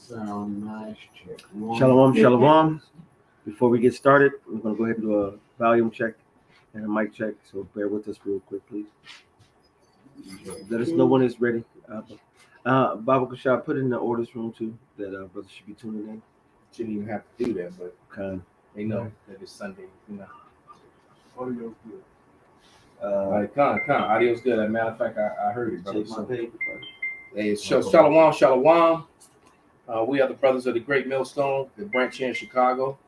Sound nice. Check. Shalom, shalom. Before we get started, we're going to go ahead and do a volume check and a mic check. So bear with us real quick, please. Let us know when it's ready. Baba Kushab, put in the orders room too that brothers should be tuning in. Shouldn't even have to do that, but Kind. they know that it's Sunday. You know. Audio good. All right, Con, audio's good. As a matter of fact, I heard it, brother. Take my So, paper. hey, Shalom. We are the brothers of the Great Millstone, the branch here in Chicago.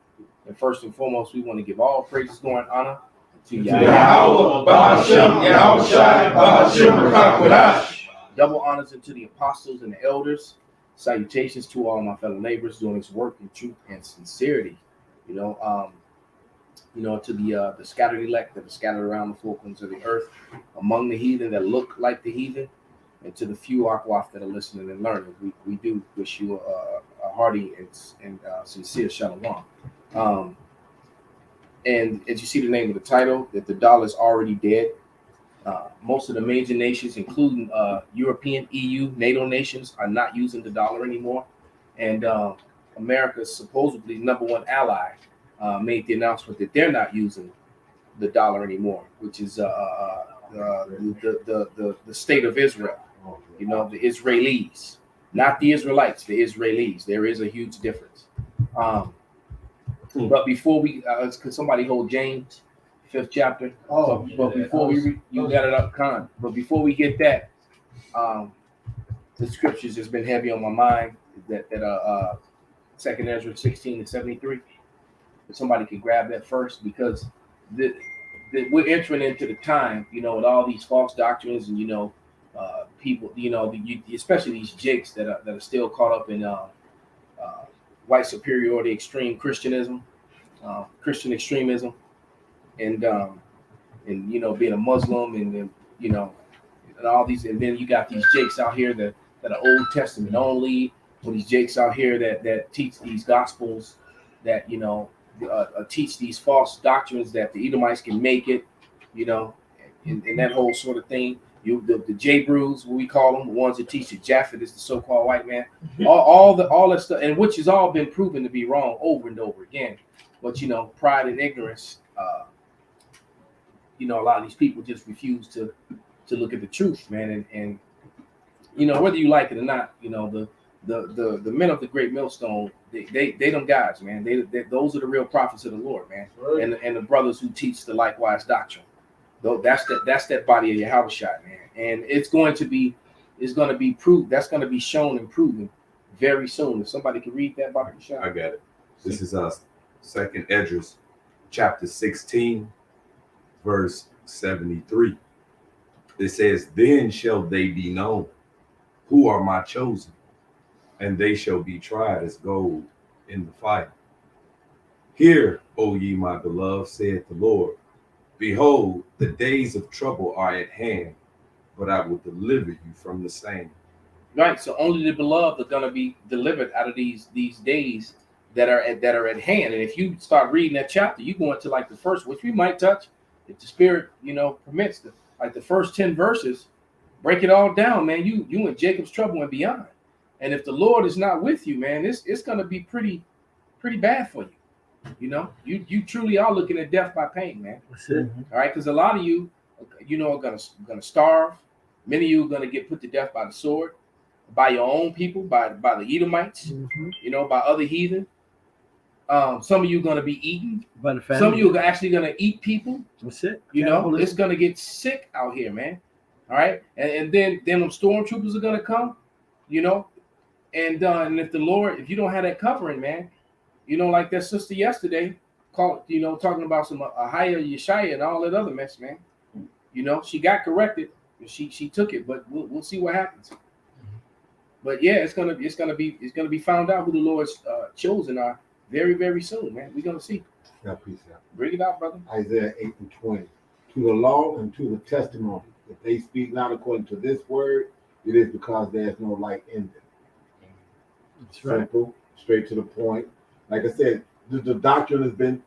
And first and foremost, we want to give all praises, glory, and honor to Yahweh, Ba'ashem, Yahushai, Ba'ashem, Hakwadash. Double honors into the apostles and the elders. Salutations to all my fellow neighbors doing this work in truth and sincerity. To the scattered elect that are scattered around the four corners of the earth, among the heathen that look like the heathen, and to the few Akwaf that are listening and learning. We do wish you a hearty and sincere shalom. And as you see the name of the title, that the dollar is already dead. Most of the major nations, including European, EU, NATO nations, are not using the dollar anymore. And America's supposedly number one ally made the announcement that they're not using the dollar anymore, which is the state of Israel. The Israelis, not the Israelites, the Israelis. There is a huge difference. But before we, could somebody hold James, 5th chapter? But before we, you got it up, Con. But before we get that, the scriptures has been heavy on my mind. That 2nd Ezra 16-73. If somebody could grab that first, because we're entering into the time, with all these false doctrines and people, especially these jakes that are still caught up in white superiority, extreme Christianism, Christian extremism, and being a Muslim, and and all these, and then you got these jakes out here that are Old Testament only, or these jakes out here that teach these gospels that teach these false doctrines that the Edomites can make it, and that whole sort of thing. The J-Brews, what we call them, the ones that teach that Japhet is the so-called white man, all that stuff, and which has all been proven to be wrong over and over again. But pride and ignorance, a lot of these people just refuse to look at the truth, man, and whether you like it or not, the men of the Great Millstone, they them guys, man. They those are the real prophets of the Lord, man, right. and the brothers who teach the likewise doctrine. Though that's that body of Yahushua, man, and it's going to be proved. That's going to be shown and proven very soon. If somebody can read that, Baba Shah. I got it. This is 2nd Esdras, chapter 16, verse 73. It says, "Then shall they be known, who are my chosen, and they shall be tried as gold in the fire. Hear, O ye my beloved, saith the Lord. Behold, the days of trouble are at hand, but I will deliver you from the same." Right. So only the beloved are going to be delivered out of these days that are at hand. And if you start reading that chapter, you go into like the first, which we might touch, if the Spirit, permits, like the first 10 verses, break it all down, man. You in Jacob's trouble and beyond. And if the Lord is not with you, man, it's going to be pretty bad for you. You truly are looking at death by pain, man. That's it. All right, because a lot of you, are gonna starve. Many of you are gonna get put to death by the sword, by your own people, by the Edomites, by other heathen. Some of you are gonna be eaten. By the family. Some of you are actually gonna eat people. That's it. It's gonna get sick out here, man. All right, and then them stormtroopers are gonna come, and if the Lord, if you don't have that covering, man. Like that sister yesterday, talking about some Ahaya Yeshaya and all that other mess, man. She got corrected. She took it, but we'll see what happens. But yeah, it's gonna be found out who the Lord's chosen are very, very soon, man. We're gonna see. Yeah, peace out. Bring it out, brother. Isaiah 8:20. To the law and to the testimony, if they speak not according to this word, it is because there is no light in them. That's right. Simple, straight to the point. Like I said, the doctrine has been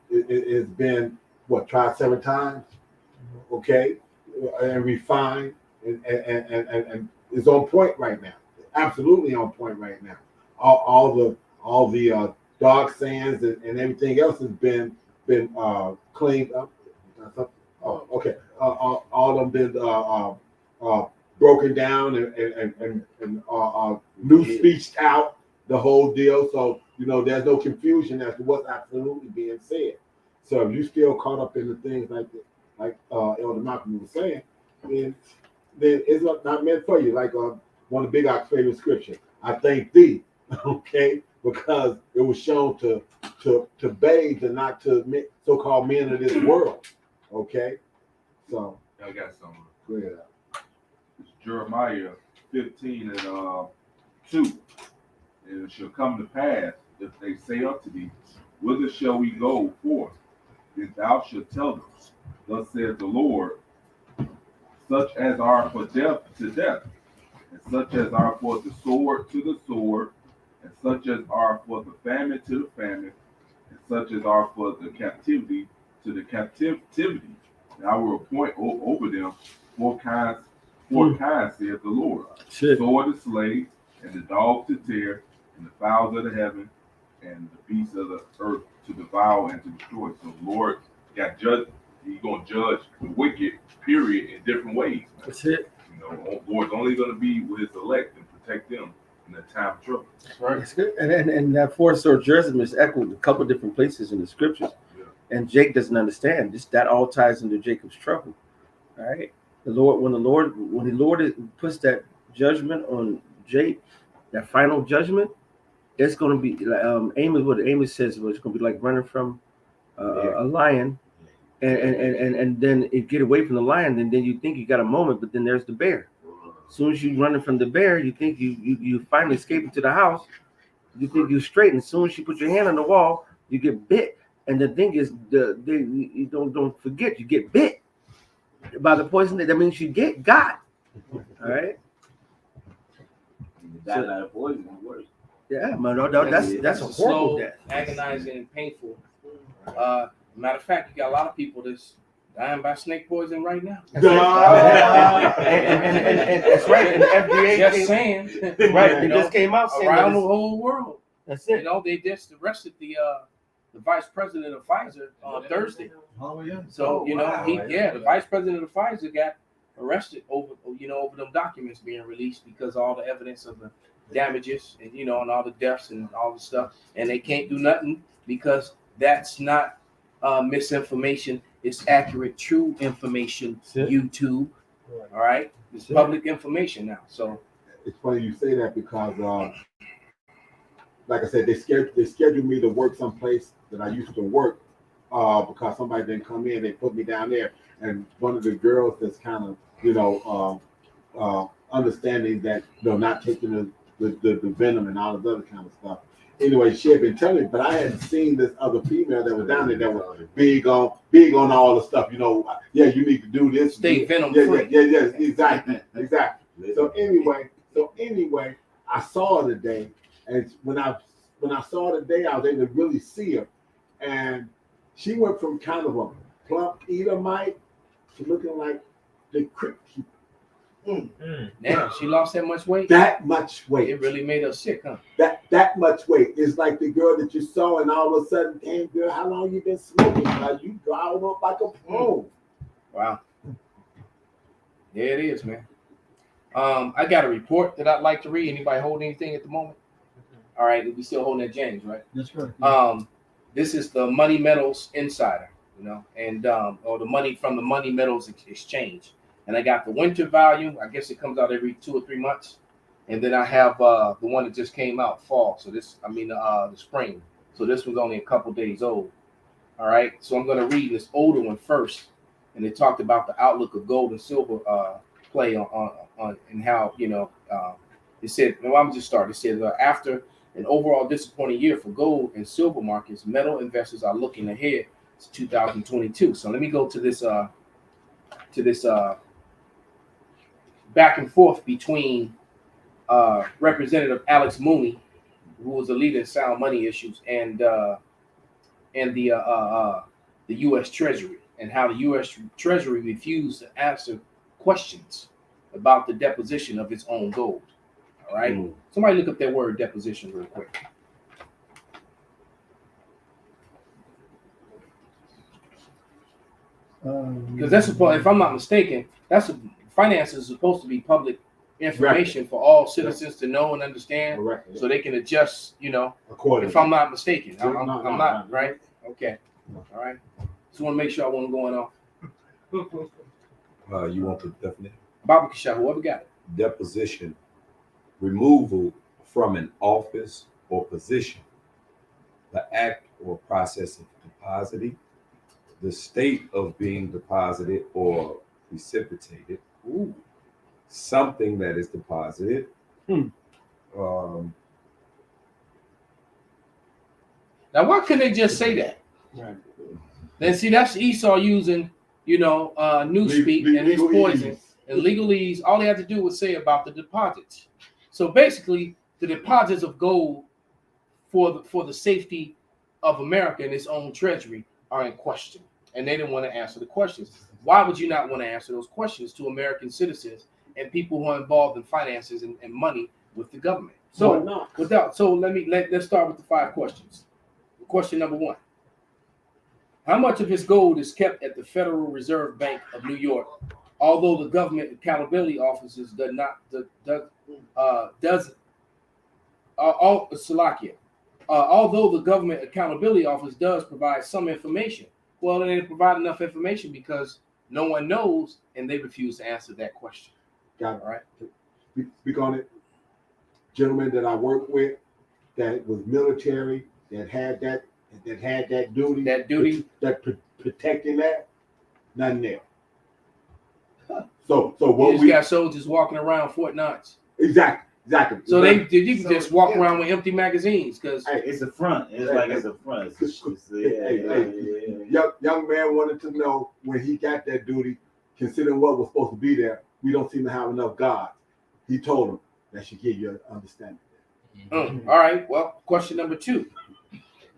tried 7 times, okay, and refined, and is on point right now. Absolutely on point right now. all the dark sands and everything else has been cleaned up. Oh, okay. All of them been broken down and new speeched out, the whole deal. So there's no confusion as to what's absolutely being said. So if you still caught up in the things like Elder Malcolm was saying, then it's not meant for you. Like one of the Big Ox favorite scriptures, I thank thee, okay, because it was shown to babes and not to so-called men of this world, okay. So I got something. go ahead. It's Jeremiah 15 and 2. And it shall come to pass, if they say unto thee, whither shall we go forth? Then thou shalt tell them, thus saith the Lord, such as are for death to death, and such as are for the sword to the sword, and such as are for the famine to the famine, and such as are for the captivity to the captivity. And I will appoint over them four kinds, saith the Lord. Shit. Sword to slay, and the dog to tear, and the fowls of the heaven, and the beasts of the earth to devour and to destroy. So the Lord got judged. He's going to judge the wicked, period, in different ways. Man. That's it. Lord's only going to be with his elect and protect them in that time of trouble. That's right. That's good. And that four sword judgment is echoed a couple different places in the scriptures. Yeah. And Jake doesn't understand. That all ties into Jacob's trouble. All right. When the Lord puts that judgment on Jake, that final judgment, it's going to be Amos says it's going to be like running from a lion, and then it get away from the lion, and then you think you got a moment, but then there's the bear. As soon as you running from the bear, you think you finally escape into the house. You think you straight, and as soon as you put your hand on the wall, you get bit. And the thing is, you don't forget, you get bit by the poison. That means you got. All right. That poison worse. Yeah, man, that's a horrible slow, death. agonizing, and painful. Matter of fact, you got a lot of people that's dying by snake poison right now. and that's right. And the FDA Just saying, right? It just came out saying around the whole world. That's it. They just arrested the vice president of Pfizer on Thursday. Oh yeah. So the vice president of Pfizer got arrested over them documents being released because all the evidence of the damages and and all the deaths and all the stuff, and they can't do nothing because that's not misinformation. It's accurate, true information. YouTube, all right, it's public information now. So It's funny you say that because, like I said, they scheduled me to work someplace that I used to work because somebody didn't come in. They put me down there, and one of the girls that's kind of understanding that not taking the venom and all this other kind of stuff. Anyway, she had been telling me, but I hadn't seen this other female that was down there that was big on all the stuff. Yeah, you need to do this. stay venom Yeah, free. yeah, exactly. So anyway, I saw her today, and when I saw her today, I was able to really see her, and she went from kind of a plump Edomite to looking like the crypt keeper. Damn, she lost that much weight. That much weight. It really made her sick, huh? That much weight. It's like the girl that you saw, and all of a sudden, damn girl, how long you been smoking? You drive up like a pro. Wow. There it is, man. I got a report that I'd like to read. Anybody hold anything at the moment? All right, we still holding at James, right? That's right. This is the Money Metals Insider, and or the money from the Money Metals Exchange. And I got the winter volume. I guess it comes out every 2 or 3 months. And then I have the one that just came out, fall. So the spring. So this one's only a couple days old. All right. So I'm going to read this older one first. And it talked about the outlook of gold and silver play on and how, it said, well, I'm just starting. It says, after an overall disappointing year for gold and silver markets, metal investors are looking ahead to 2022. So let me go to this back and forth between Representative Alex Mooney, who was a leader in sound money issues, and the U.S. Treasury, and how the U.S. Treasury refused to answer questions about the deposition of its own gold. All right. Somebody look up that word deposition real quick. Because that's supposed, if I'm not mistaken, finances is supposed to be public information for all citizens to know and understand, Correct. so they can adjust. According. If I'm not mistaken, No, I'm no, not no. right. Okay, all right. Just want to make sure I wasn't going off. You want the definition? Baba Kisha, whoever got it. Deposition, removal from an office or position, the act or process of depositing, the state of being deposited or precipitated, something that is deposited. Now, why couldn't they just say that? Right. Then see, that's Esau using, newspeak and his poison and legalese. All they had to do was say about the deposits. So basically, the deposits of gold for the safety of America and its own treasury are in question, and they didn't want to answer the questions. Why would you not want to answer those questions to American citizens and people who are involved in finances and money with the government? So let's start with the 5 questions. Question number 1. How much of his gold is kept at the Federal Reserve Bank of New York, although the Government Accountability Offices although the Government Accountability Office does provide some information? Well, they didn't provide enough information because no one knows, and they refuse to answer that question. Got it. All right. Speak on it. Gentleman that I work with that was military, that had that duty. Protecting that, nothing there. So what You just got soldiers walking around Fort Knox. Exactly. So you can just walk around with empty magazines because It's a front. It's a front. Young man wanted to know when he got that duty, considering what was supposed to be there, we don't seem to have enough guards. He told him that should give you an understanding. All right. Well, question number 2.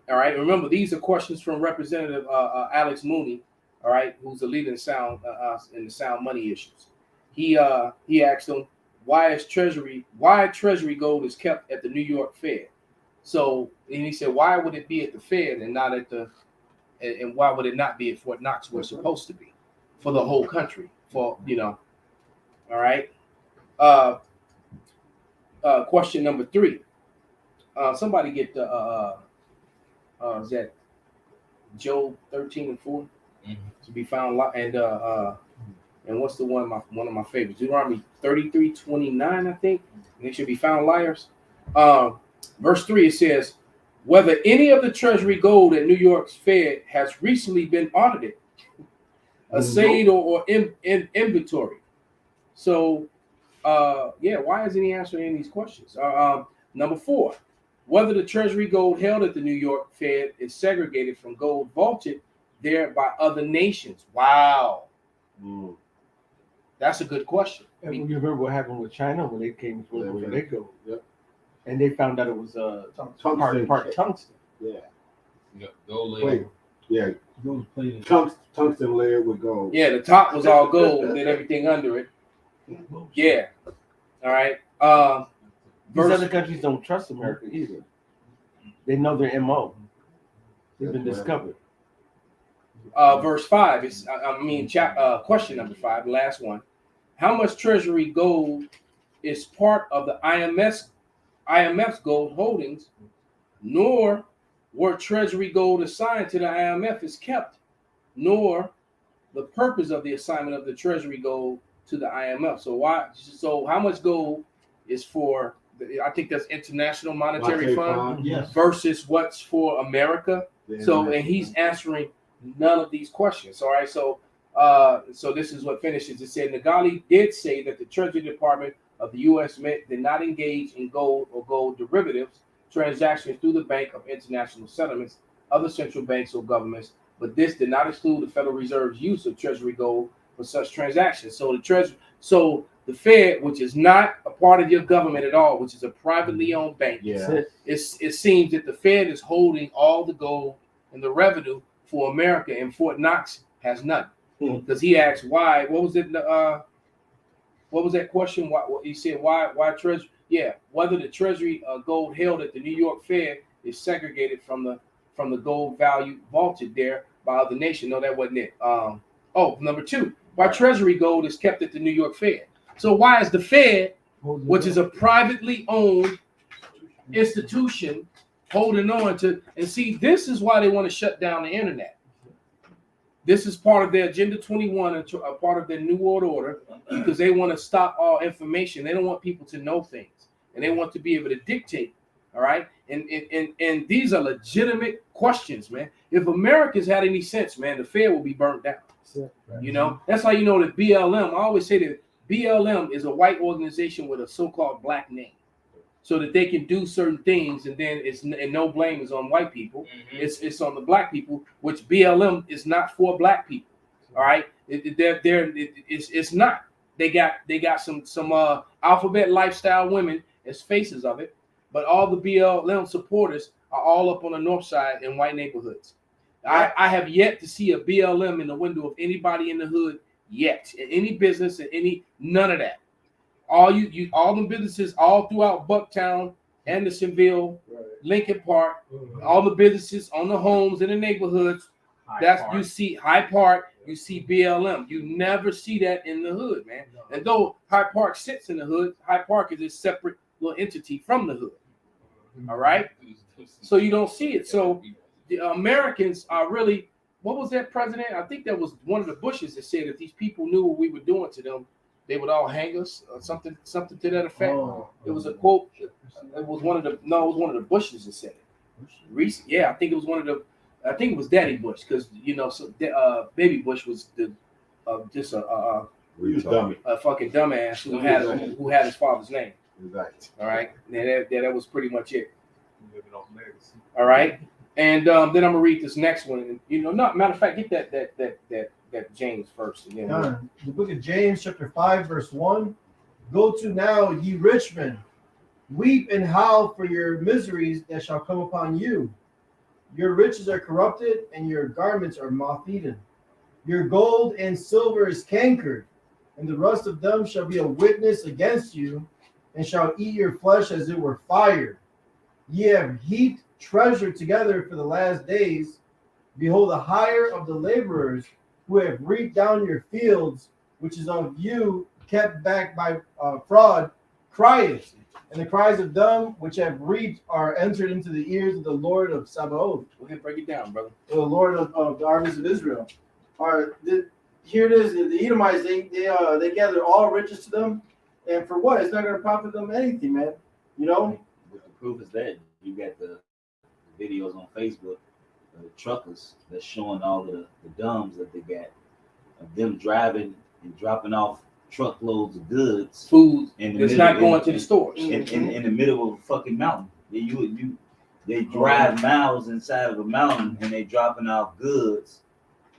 All right. Remember, these are questions from Representative Alex Mooney. All right, who's the leader in the sound money issues. He asked them why Treasury gold is kept at the New York Fed. So, and he said, why would it be at the Fed and not at and why would it not be at Fort Knox where it's supposed to be for the whole country? All right. Question number 3. Somebody get the is that Job 13:4 to be found, and what's the one of my favorites, Deuteronomy 33:29, I think. They should be found liars. Verse 3, it says, whether any of the treasury gold at New York's Fed has recently been audited, assayed, or in inventory. So, why isn't he answering any of these questions? Number 4, whether the treasury gold held at the New York Fed is segregated from gold vaulted there by other nations. Wow. That's a good question. And you remember what happened with China when they came to they go, Yep. and they found out it was part tungsten. Yeah. Gold Wait. Yeah. Gold plated. Tungsten layer with gold. Yeah, the top was all gold and then everything under it. Yeah. All right. These other countries don't trust America either. They know their MO. They've been discovered. Verse 5 is, question number 5, the last one. How much treasury gold is part of the IMF's gold holdings, nor were treasury gold assigned to the IMF is kept, nor the purpose of the assignment of the treasury gold to the IMF. So how much gold is for, I think that's International Monetary Fund Yes. versus what's for America. So, and he's answering none of these questions. All right. So this is what finishes. It said Nagali did say that the Treasury Department of the U.S. Mint did not engage in gold or gold derivatives transactions through the Bank of International Settlements, other central banks or governments, but this did not exclude the Federal Reserve's use of Treasury gold for such transactions. So the Fed, which is not a part of your government at all, which is a privately owned bank, it seems that the Fed is holding all the gold and the revenue for America, and Fort Knox has none. Because he asked why. What was it? What was that question? He said why treasury? Yeah, whether the Treasury gold held at the New York Fed is segregated from the gold value vaulted there by other nation. No, that wasn't it. Number two, why Treasury gold is kept at the New York Fed. So why is the Fed, which is a privately owned institution, holding on to? And see, this is why they want to shut down the internet. This is part of their Agenda 21 and a part of their New World Order, because they want to stop all information. They don't want people to know things, and they want to be able to dictate. All right, and these are legitimate questions, man. If Americans had any sense, man, the Fed will be burnt down. You know, that's how you know that BLM. I always say that BLM is a white organization with a so-called black name, so that they can do certain things, and then and no blame is on white people. It's on the black people, which BLM is not for black people. All right, it's not. They got some alphabet lifestyle women as faces of it, but all the BLM supporters are all up on the north side in white neighborhoods. I have yet to see a BLM in the window of anybody in the hood yet, in any business, in none of that. All the businesses all throughout Bucktown, Andersonville, Lincoln Park, all the businesses on the homes in the neighborhoods. You see Hyde Park, you see BLM. You never see that in the hood, man. And though Hyde Park sits in the hood, Hyde Park is a separate little entity from the hood. All right, so you don't see it. So the Americans are really. What was that president? I think that was one of the Bushes that said if these people knew what we were doing to them, they would all hang us, or something to that effect. It was a quote. It was one of the Bushes that said it. Yeah, I think it was one of the. I think it was Daddy Bush, because Baby Bush was just a fucking dumbass who had his father's name. Right. All right, that was pretty much it. All right, and then I'm gonna read this next one. And, matter of fact, get that James first. And then the book of James, chapter 5, verse 1. Go to now, ye rich men, weep and howl for your miseries that shall come upon you. Your riches are corrupted, and your garments are moth-eaten. Your gold and silver is cankered, and the rust of them shall be a witness against you, and shall eat your flesh as it were fire. Ye have heaped treasure together for the last days. Behold, the hire of the laborers who have reaped down your fields, which is of you kept back by fraud, crieth. And the cries of them which have reaped are entered into the ears of the Lord of Sabaoth. Go ahead, break it down, brother. The Lord of the armies of Israel. Here it is. The Edomites, they gather all riches to them, and for what? It's not going to profit them anything, man. You know. The proof is that you got the videos on Facebook of the truckers that's showing all of the dumbs that they got of them driving and dropping off truckloads of goods, food. It's not going to the stores in the middle of a fucking mountain. They drive miles inside of a mountain and they dropping off goods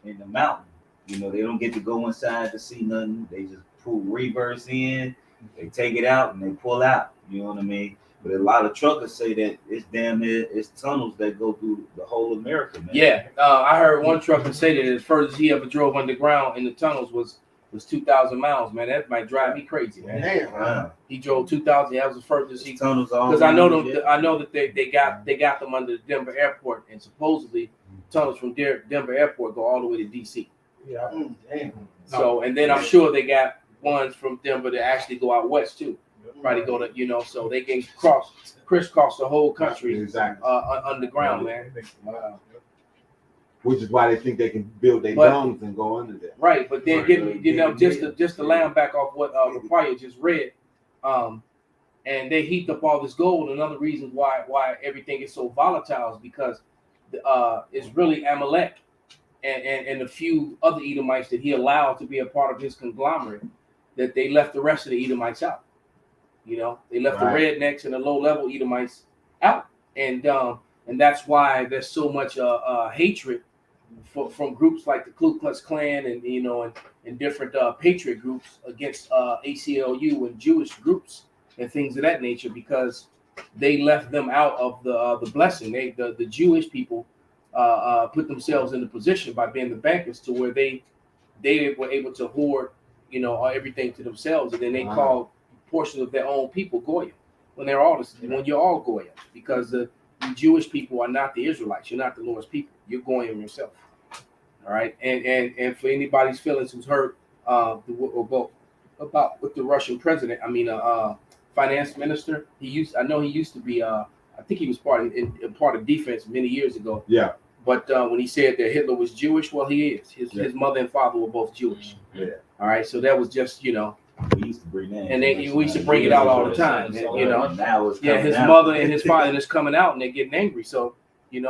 in the mountain. They don't get to go inside to see nothing. They just pull reverse in, they take it out and they pull out. You know what I mean? But a lot of truckers say that it's damn near it's tunnels that go through the whole America, man. Yeah, I heard one trucker say that the furthest he ever drove underground in the tunnels was 2,000 miles, man. That might drive me crazy, man. Damn. He drove 2,000. That was the furthest he. Tunnels all because I know that they got them under the Denver airport, and supposedly tunnels from Denver airport go all the way to DC. Yeah. Damn. So, and then I'm sure they got ones from Denver that actually go out west too. Probably go to so they can crisscross the whole country underground, man. Wow. Which is why they think they can build their domes and go under there. Right, but then just to lamb back off what Rapaya just read, and they heaped up all this gold. Another reason why everything is so volatile is because it's really Amalek and a few other Edomites that he allowed to be a part of his conglomerate, that they left the rest of the Edomites out. They left the rednecks and the low-level Edomites out, and that's why there's so much hatred from groups like the Ku Klux Klan and different patriot groups against ACLU and Jewish groups and things of that nature, because they left them out of the blessing. The Jewish people put themselves in the position by being the bankers to where they were able to hoard everything to themselves, and then they called portions of their own people Goyim. when they're all when you're all goyim, because the Jewish people are not the Israelites. You're not the Lord's people. You're goyim yourself. All right, and for anybody's feelings who's hurt about with the Russian president, finance minister. I know he used to be. I think he was part of defense many years ago. Yeah. But when he said that Hitler was Jewish, well, he is. His mother and father were both Jewish. Yeah. All right, so that was just we used to bring that, and we used to bring it out all the time. And, now it's his out. mother and his father is coming out, and they're getting angry. So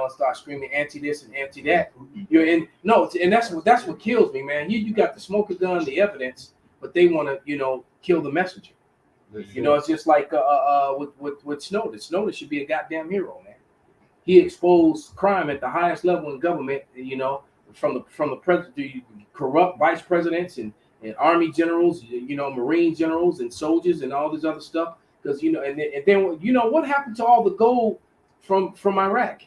start screaming anti this and anti that. And that's what kills me, man. You got the smoker gun, the evidence, but they want to kill the messenger. It's just like with Snowden. Snowden should be a goddamn hero, man. He exposed crime at the highest level in government. From the president, corrupt vice presidents and army generals, marine generals and soldiers and all this other stuff. Because and then what happened to all the gold from Iraq?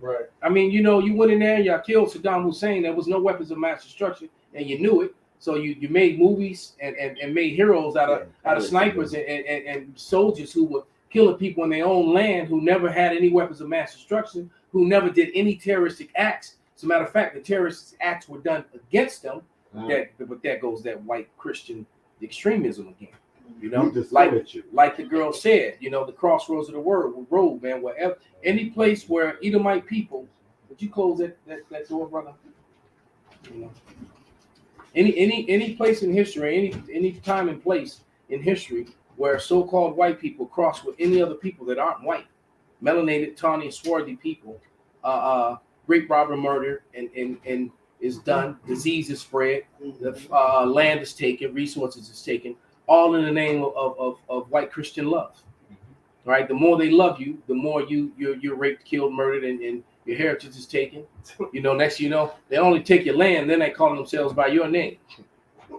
Right. I mean, you went in there, y'all killed Saddam Hussein. There was no weapons of mass destruction, and you knew it. So you made movies and made heroes out of snipers and soldiers who were killing people in their own land, who never had any weapons of mass destruction, who never did any terroristic acts. As a matter of fact, the terrorist acts were done against them. But that goes that white Christian extremism again. Like the girl said, the crossroads of the road, man. Wherever, any place where Edomite people, would you close that door, brother? Any place in history, any time and place in history where so-called white people cross with any other people that aren't white, melanated, tawny, swarthy people, rape, robbery, murder, and is done. Disease is spread. The land is taken. Resources is taken. All in the name of white Christian love. Right? The more they love you, the more you're raped, killed, murdered, and your heritage is taken. Next they only take your land, then they call themselves by your name.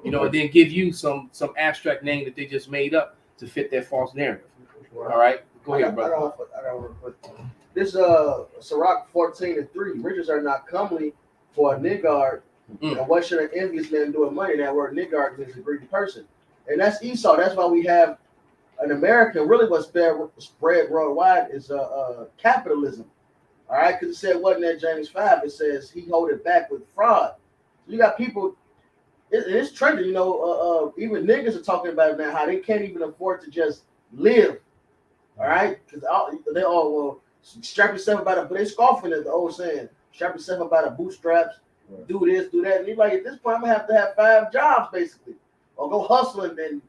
And then give you some abstract name that they just made up to fit their false narrative. All right? Go ahead, brother. I got this Sirach 14:3. Riches are not comely for a niggard. And what should an envious man do with money? That word niggard means a greedy person. And that's Esau. That's why we have an American, really what's spread worldwide is capitalism. All right, because it said what in that James 5, it says he hold it back with fraud. So you got people, it's trending, even niggas are talking about it now, how they can't even afford to just live. All right, because they all will strap yourself by but they scoffing at the old saying, strap yourself by the bootstraps, do this, do that. And you're like, at this point, I'm gonna have to have 5 jobs basically, or go hustling and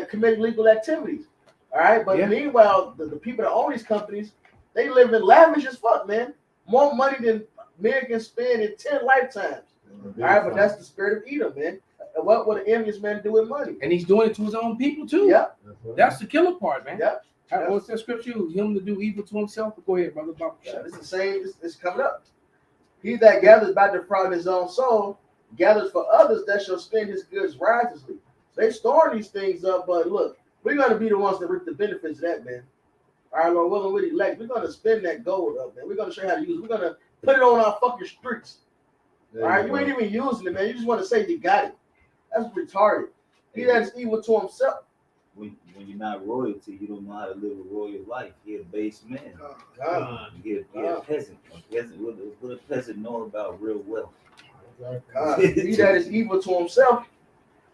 commit illegal activities. All right, but meanwhile, the people that own these companies, they live in lavish as fuck, man. More money than men can spend in 10 lifetimes. All right, but that's the spirit of Edom, man. And what would an envious man do with money? And he's doing it to his own people too. Yeah, that's the killer part, man. Yeah. What's that scripture? Him to do evil to himself. Go ahead, brother. It's the same. It's coming up. He that gathers by defrauding his own soul gathers for others that shall spend his goods righteously. So they storing these things up, but look, we're going to be the ones that reap the benefits of that, man. All right, Lord, willing with elect, we're going to spend that gold up, man. We're going to show you how to use it. We're going to put it on our fucking streets. All right, you ain't even using it, man. You just want to say you got it. That's retarded. He that is evil to himself. When you're not royalty, you don't know how to live a royal life. You're a base man. You're a peasant. What a peasant know about real wealth? He that is evil to himself,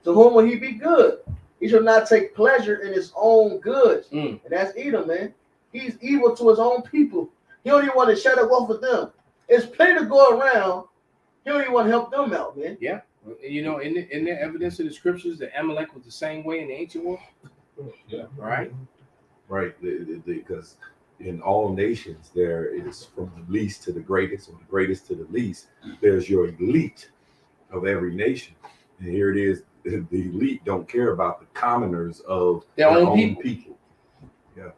to whom will he be good? He shall not take pleasure in his own goods. And that's Edom, man. He's evil to his own people. He don't even want to share the wealth with them. There's plenty to go around. He don't even want to help them out, man. Yeah. In the evidence of the scriptures, that Amalek was the same way in the ancient world. Yeah. Right. Right, because in all nations there is from the least to the greatest, or the greatest to the least. There's your elite of every nation, and here it is. The elite don't care about the commoners of their own people. Yeah,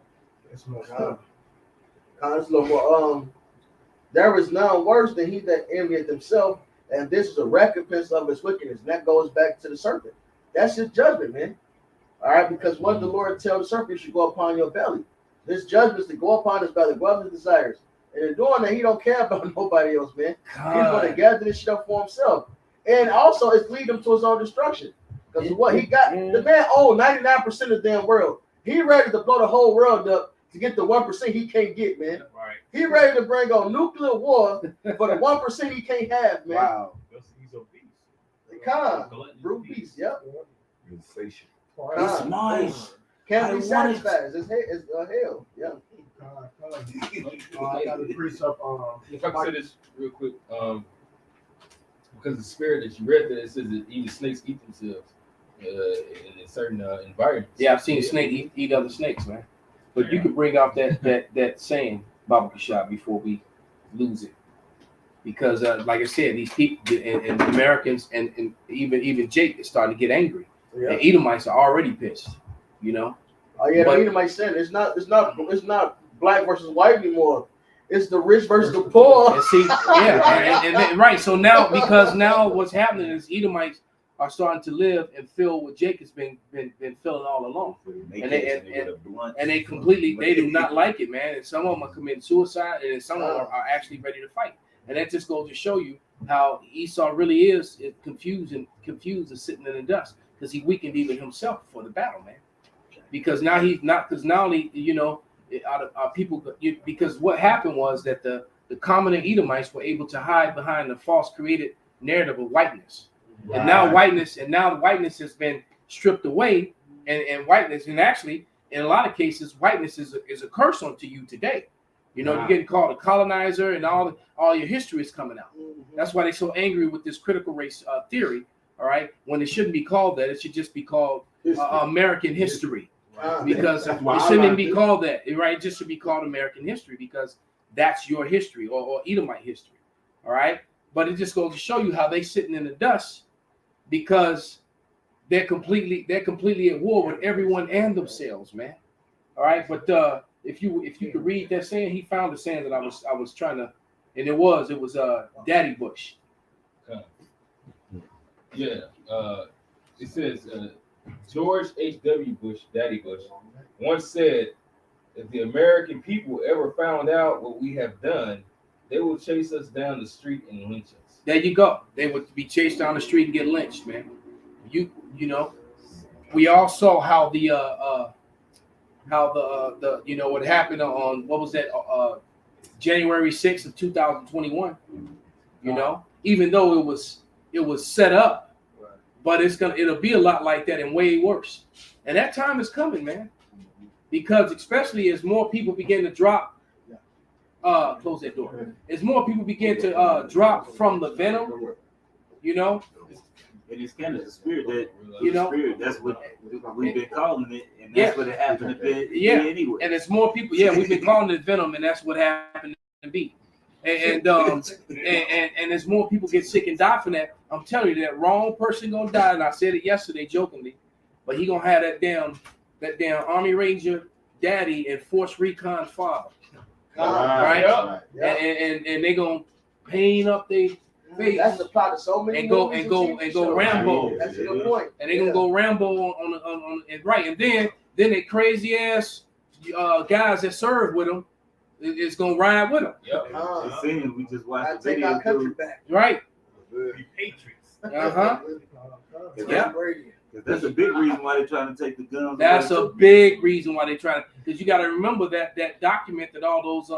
that's my God. It's a little more. There is none worse than he that envieth himself, and this is a recompense of his wickedness. And that goes back to the serpent. That's his judgment, man. All right, because what the Lord tell the serpent, you should go upon your belly. This judgment is to go upon his belly, go up his desires. And in doing that, he don't care about nobody else, man. God. He's going to gather this shit up for himself. And also, it's leading him to his own destruction. Because what he got, the man owned 99% of the damn world. He ready to blow the whole world up to get the 1% he can't get, man. Right. He ready to bring on nuclear war for the 1% he can't have, man. Wow. He's obese. Con, brute beast, yep. Insatiable. It's nice. Can't I be want satisfied. It's hell. Yeah. I got to precept. If I can say this real quick, because the spirit that you read there, it says that even snakes eat themselves in certain environments. Yeah, I've seen a snake eat other snakes, man. But you could bring out that saying, Baba Kashab, before we lose it. Because like I said, these people and Americans and even Jake is starting to get angry. Yeah. And Edomites are already pissed, you know. Oh yeah, But- the Edomite said it's not black versus white anymore. It's the rich versus the poor. And see, yeah, and right. So now, because now what's happening is Edomites are starting to live and feel what Jake has been feeling all along. And they completely, they do not like it, man. And some of them are committing suicide, and some of them are actually ready to fight. And that just goes to show you how Esau really is confused and sitting in the dust, because he weakened even himself for the battle, man. Because now he's not, because not only, you know, people, because what happened was that the common Edomites were able to hide behind the false created narrative of whiteness. And now whiteness has been stripped away, and whiteness, and actually in a lot of cases, whiteness is a curse onto you today. You know, you're getting called a colonizer, and all your history is coming out. That's why they're so angry with this critical race theory. All right, when it shouldn't be called that, it should just be called American history, because it shouldn't even be called that. Right, it just should be called American history, because that's your history, or Edomite history. All right, but it just goes to show you how they sitting in the dust, because they're completely at war with everyone and themselves, man. All right, but if you could read that saying, he found the saying that I was trying to, and it was Daddy Bush. Yeah, it says George H.W. Bush, Daddy Bush, once said, if the American people ever found out what we have done, they will chase us down the street and lynch us. There you go. They would be chased down the street and get lynched, man. You know, we all saw how the you know what happened on, what was that, January 6th of 2021. You know, even though it was set up, but it'll be a lot like that and way worse. And that time is coming, man. Because especially as more people begin to drop, close that door. As more people begin to drop from the venom, you know. And it's kind of the spirit that, You know, that's what we've been calling it, and that's what it happened to be anyway. And it's more people. Yeah, we've been calling it venom, and that's what happened to be. And as more people get sick and die from that, I'm telling you, that wrong person gonna die. And I said it yesterday jokingly, but he gonna have that damn Army Ranger daddy and Force Recon father, right? And they gonna paint up their face. That's the plot of so many And go movies and go TV Rambo. shows. That's a good point. And they gonna go Rambo on and right. And then they crazy ass guys that serve with them is gonna ride with them. It seems we just I watched the take our video country too. back. Right. Be patriots. Uh-huh. Yeah. That's a big reason why they're trying to take the guns. That's away a too. big reason why they trying to, because you got to remember that document that all those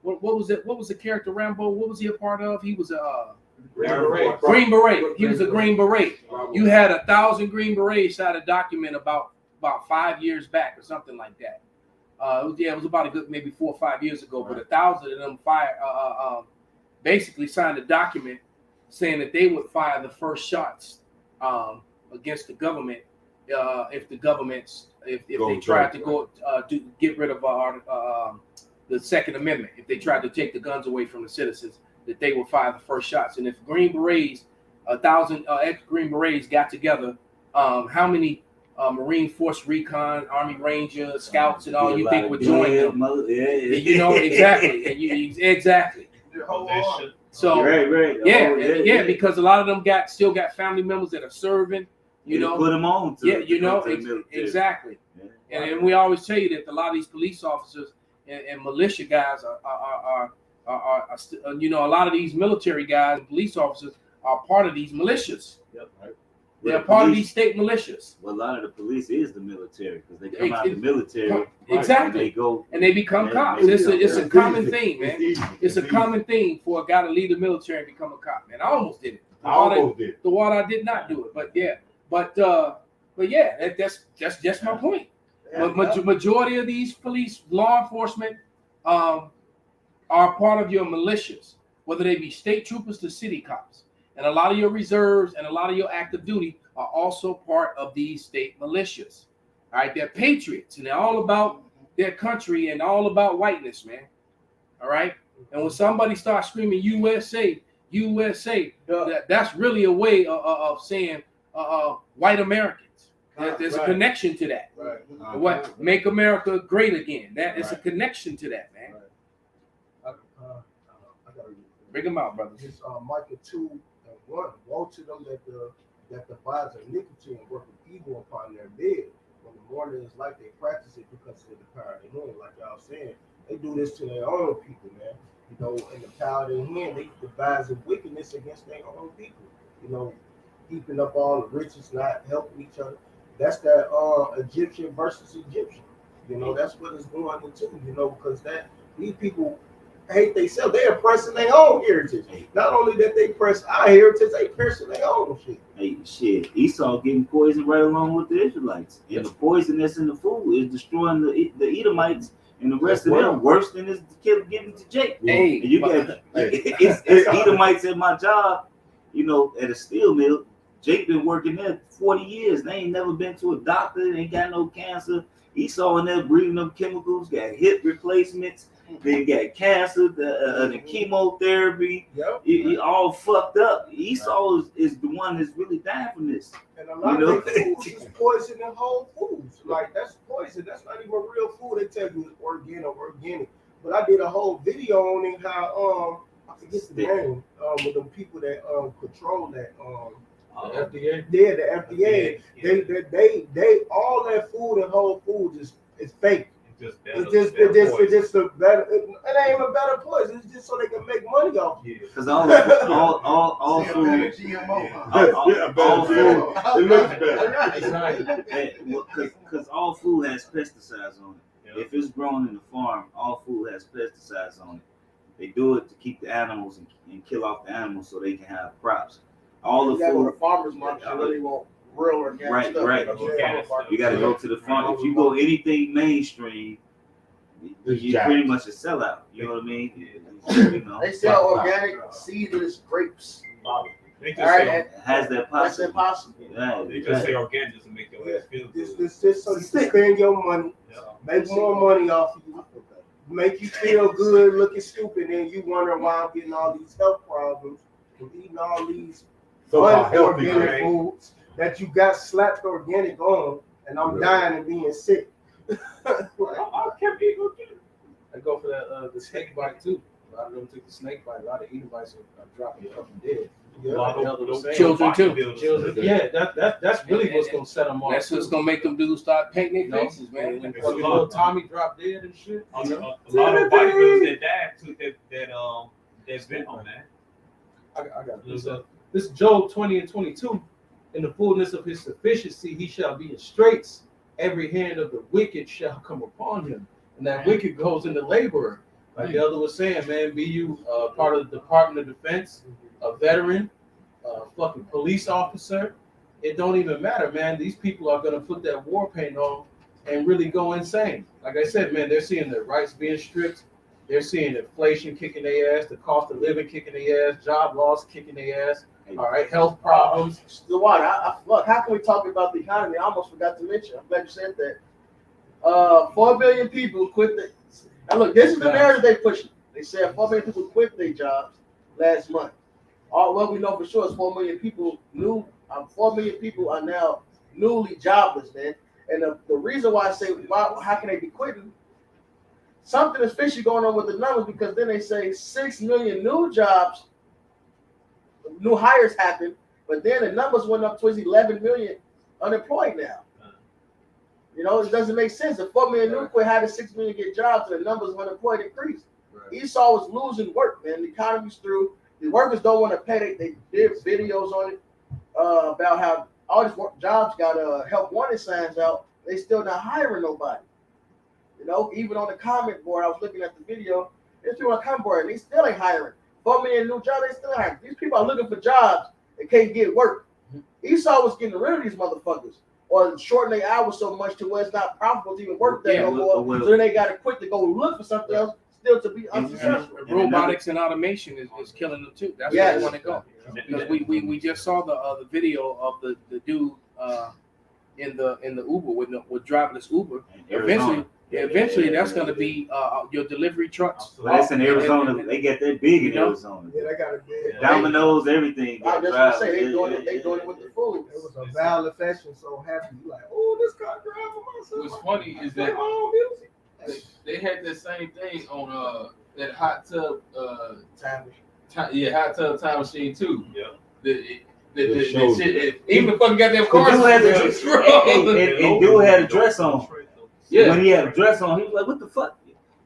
what was it? What was the character Rambo? What was he a part of? He was a Green Beret. He was a Green Beret. You had 1,000 Green Berets had a document about 5 years back or something like that. It was about a good maybe 4 or 5 years ago. But 1,000 of them basically signed a document saying that they would fire the first shots against the government if they tried to go get rid of the Second Amendment. If they tried to take the guns away from the citizens, that they would fire the first shots. And if Green Berets, 1,000 ex-Green Berets got together, how many Marine Force Recon, Army Rangers, Scouts, and all you think would join them? You know, exactly. And exactly. So right. Yeah, because a lot of them still got family members that are serving. You know, put them on. Exactly. Yeah. And we always tell you that a lot of these police officers and militia guys are you know, a lot of these military guys and police officers are part of these militias. Yep. Right. They're part of these state militias. Well, a lot of the police is the military because they come out of the military. Exactly. And they go And they become Yeah, cops. maybe It's a common thing, It's man. easy. It's a common thing for a guy to leave the military and become a cop, man. I almost did it. I almost did. The one I did not do it, but yeah, but yeah, that's just my point. But majority of these police, law enforcement, are part of your militias, whether they be state troopers to city cops, and a lot of your reserves and a lot of your active duty are also part of these state militias. All right, they're patriots and they're all about their country and all about whiteness, man. All right, and when somebody starts screaming USA, USA, that's really a way of saying white Americans. There's a connection to that. Right. What make America great again? That is a connection to that, man. I gotta read it. Bring them out, brother. It's Micah 2:1. Woe to them that devise iniquity and work evil upon their bed. When the morning is like, they practice it because of the power of the hand. Like y'all saying, they do this to their own people, man. You know, in the power of their hand, they devise wickedness against their own people. You know, heaping up all the riches, not helping each other. That's that Egyptian versus Egyptian. You know, that's what it's going into. You know, because these people hate themselves. They're oppressing their own heritage. Not only that they oppress our heritage, they oppressing their own shit. Hey, shit, Esau getting poisoned right along with the Israelites. And the poison that's in the food is destroying the Edomites and the rest of them worse than it's giving to Jake. Hey, and you got it's Edomites at my job, you know, at a steel mill. Jake been working there 40 years. They ain't never been to a doctor. They ain't got no cancer. Esau in there breathing them chemicals, got hip replacements. They got cancer, the chemotherapy. Yep. He all fucked up. Esau is the one that's really dying from this. And a lot of their foods is poison in whole foods. Like, that's poison. That's not even real food. They tell you it's organic. But I did a whole video on it, how I forget the name, with the people that control that FDA. Yeah, the FDA. They all that food and whole foods is fake. It's just a better. It ain't even better poison. It's just so they can make money off it. Because all food, It looks better. because all food has pesticides on it. If it's grown in the farm, all food has pesticides on it. They do it to keep the animals and kill off the animals so they can have crops. All the You food. go to farmers market, you really want real organic stuff. Right. You got to go to the farm. If you go anything mainstream, you're pretty much a sellout. You know what I mean? You know, They sell organic seedless grapes. They just All right, say, it has that That's possibility. impossible. Yeah, they just say organic just to make your ass feel good. This just so you can spend your money, make more money off of you, make you feel good, looking stupid, and you wonder why I'm getting all these health problems from eating all these So-called healthy unorganic things. foods that you got slapped organic on, and I'm dying and being sick. I go for that the snake bite too. A lot of them took the snake bite. A lot of Edomites are dropping fucking dead. A lot of those Children too. Children. Yeah, that's really what's gonna set them off. That's what's gonna make them dudes start painting their faces, man. When fucking little Tommy dropped dead and shit. A lot of bodybuilders that died too, that's been on that. I got this. This is Job 20:22. In the fullness of his sufficiency, he shall be in straits. Every hand of the wicked shall come upon him. And that wicked goes into laborer. Like the other was saying, man, be you part of the Department of Defense, a veteran, fucking police officer. It don't even matter, man. These people are gonna put that war paint on and really go insane. Like I said, man, they're seeing their rights being stripped. They're seeing inflation kicking their ass, the cost of living kicking their ass, job loss kicking their ass. All right, health problems. Still, look, how can we talk about the economy? I almost forgot to mention. I'm glad you said that. 4 billion people quit the. And look, this is the narrative they pushing. They said 4 million people quit their jobs last month. All what we know for sure is 4 million people 4 million people are now newly jobless, man. And the reason why I say how can they be quitting? Something is fishy going on with the numbers, because then they say 6 million new jobs, new hires happened, but then the numbers went up towards 11 million unemployed now. You know, it doesn't make sense. If 4 million new quit, how did 6 million get jobs and the numbers of unemployed increased? Right. Esau was losing work, man. The economy's through. The workers don't want to pay. They did videos on it about how all these jobs got help wanted signs out. They still not hiring nobody. You know, even on the comment board, I was looking at the video. There's people on the comment board, and they still ain't hiring. 4 million new jobs, they still hiring. These people are looking for jobs and can't get work. Esau was getting rid of these motherfuckers, or shortening their hours so much to where it's not profitable to even work there no more. So then they got to quit to go look for something else, still to be unsuccessful. Robotics and automation is killing them too. That's where they want to go. Because we just saw the video of the dude in the Uber with driverless Uber. Eventually that's going to be your delivery trucks. So that's in Arizona. They get that big in Arizona. Yeah, they got a big. Domino's, everything. I just want to say they doing it with the food. It was a valid fashion, so happy. You like, oh, this car driving myself. What's funny is that they had that same thing on that hot tub hot tub time machine too. Yeah. The shit, even the fucking goddamn cars. And dude had a dress on. Yeah. When he had a dress on, he was like, "What the fuck?"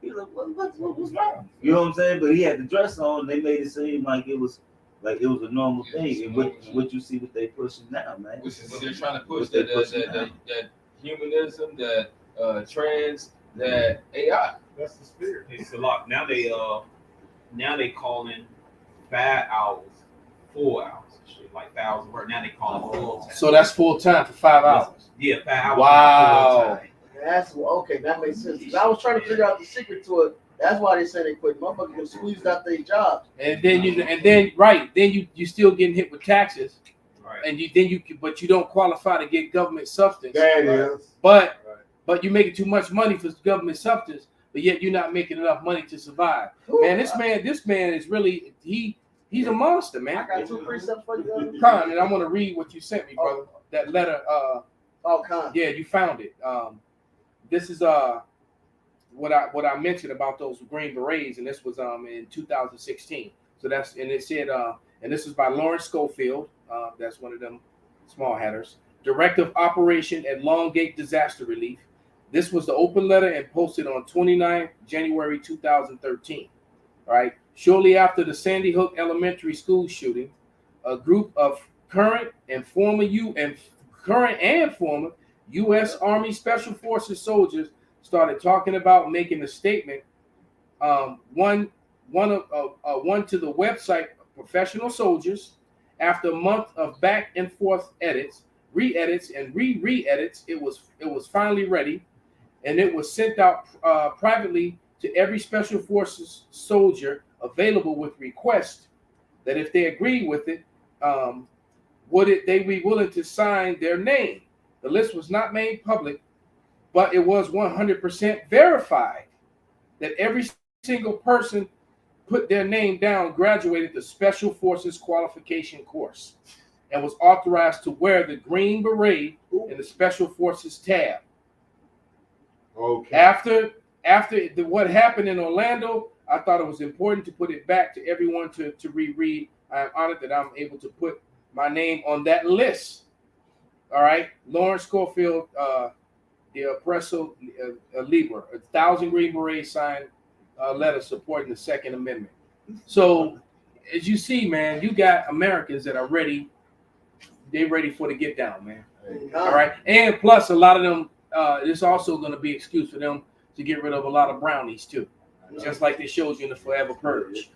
He was like, "What's wrong?" You know what I'm saying? But he had the dress on. And they made it seem like it was a normal thing. And what you see what they pushing now, man? Which is what they're trying to push that humanism, that trans, that AI. That's the spirit. It's a lot. Now they calling 5 hours 4 hours and shit, like 5 hours of work. Now they call it full time. So that's full time for 5 hours. Yeah, 5 hours. Wow. Full time. That's okay. That makes sense. I was trying to figure out the secret to it. That's why they say they quit. Motherfuckers get squeezed out their jobs. And then you still getting hit with taxes, Right. and but you don't qualify to get government substance. That is. But you're making too much money for government substance, but yet you're not making enough money to survive. Man, this man is really he's a monster, I man. got 2 precepts for you. Con, and I'm gonna read what you sent me, brother. That letter. Con. Yeah, you found it. This is what I mentioned about those Green Berets, and this was in 2016. So it said and this is by Lawrence Schofield. That's one of them small hatters. Director of Operation at Longgate Disaster Relief. This was the open letter and posted on 29 January 2013. All right. Shortly after the Sandy Hook Elementary School shooting, a group of current and former U.S. Army Special Forces soldiers started talking about making a statement. One to the website Professional Soldiers. After a month of back and forth edits, re-edits, and re-edits, it was finally ready, and it was sent out privately to every Special Forces soldier available with request that if they agree with it, they be willing to sign their name. The list was not made public, but it was 100% verified that every single person put their name down graduated the Special Forces qualification course and was authorized to wear the Green Beret and the Special Forces tab. Okay. After what happened in Orlando, I thought it was important to put it back to everyone to reread. I'm honored that I'm able to put my name on that list. All right, Lawrence Schofield, the Oppresso Libre, 1,000 Green Berets signed a letter supporting the Second Amendment. So, as you see, man, you got Americans that are ready. They're ready for the get down, man. All right, and plus a lot of them. It's also going to be an excuse for them to get rid of a lot of brownies too, just like they showed you in the Forever Purge.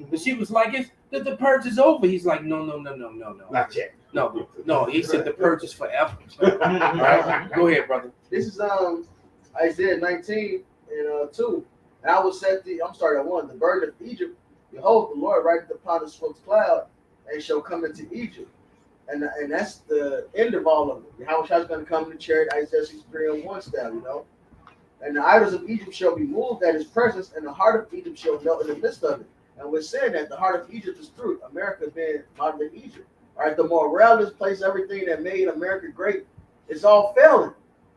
But she was like, the purge is over." He's like, "No. Not yet. No." He said the purge is forever. All right, go ahead, brother. This is Isaiah 19 and 2. And I will set I'm starting at 1. The burden of Egypt, behold, the Lord rideth upon the swift cloud, and shall come into Egypt. And that's the end of all of it. Yahweh is going to come in the chariot, Isaiah 63:1 style, you know. And the idols of Egypt shall be moved at his presence, and the heart of Egypt shall melt in the midst of it. And we're saying that the heart of Egypt is through America being modern day Egypt. All right, the moralist place, everything that made America great, it's all failing.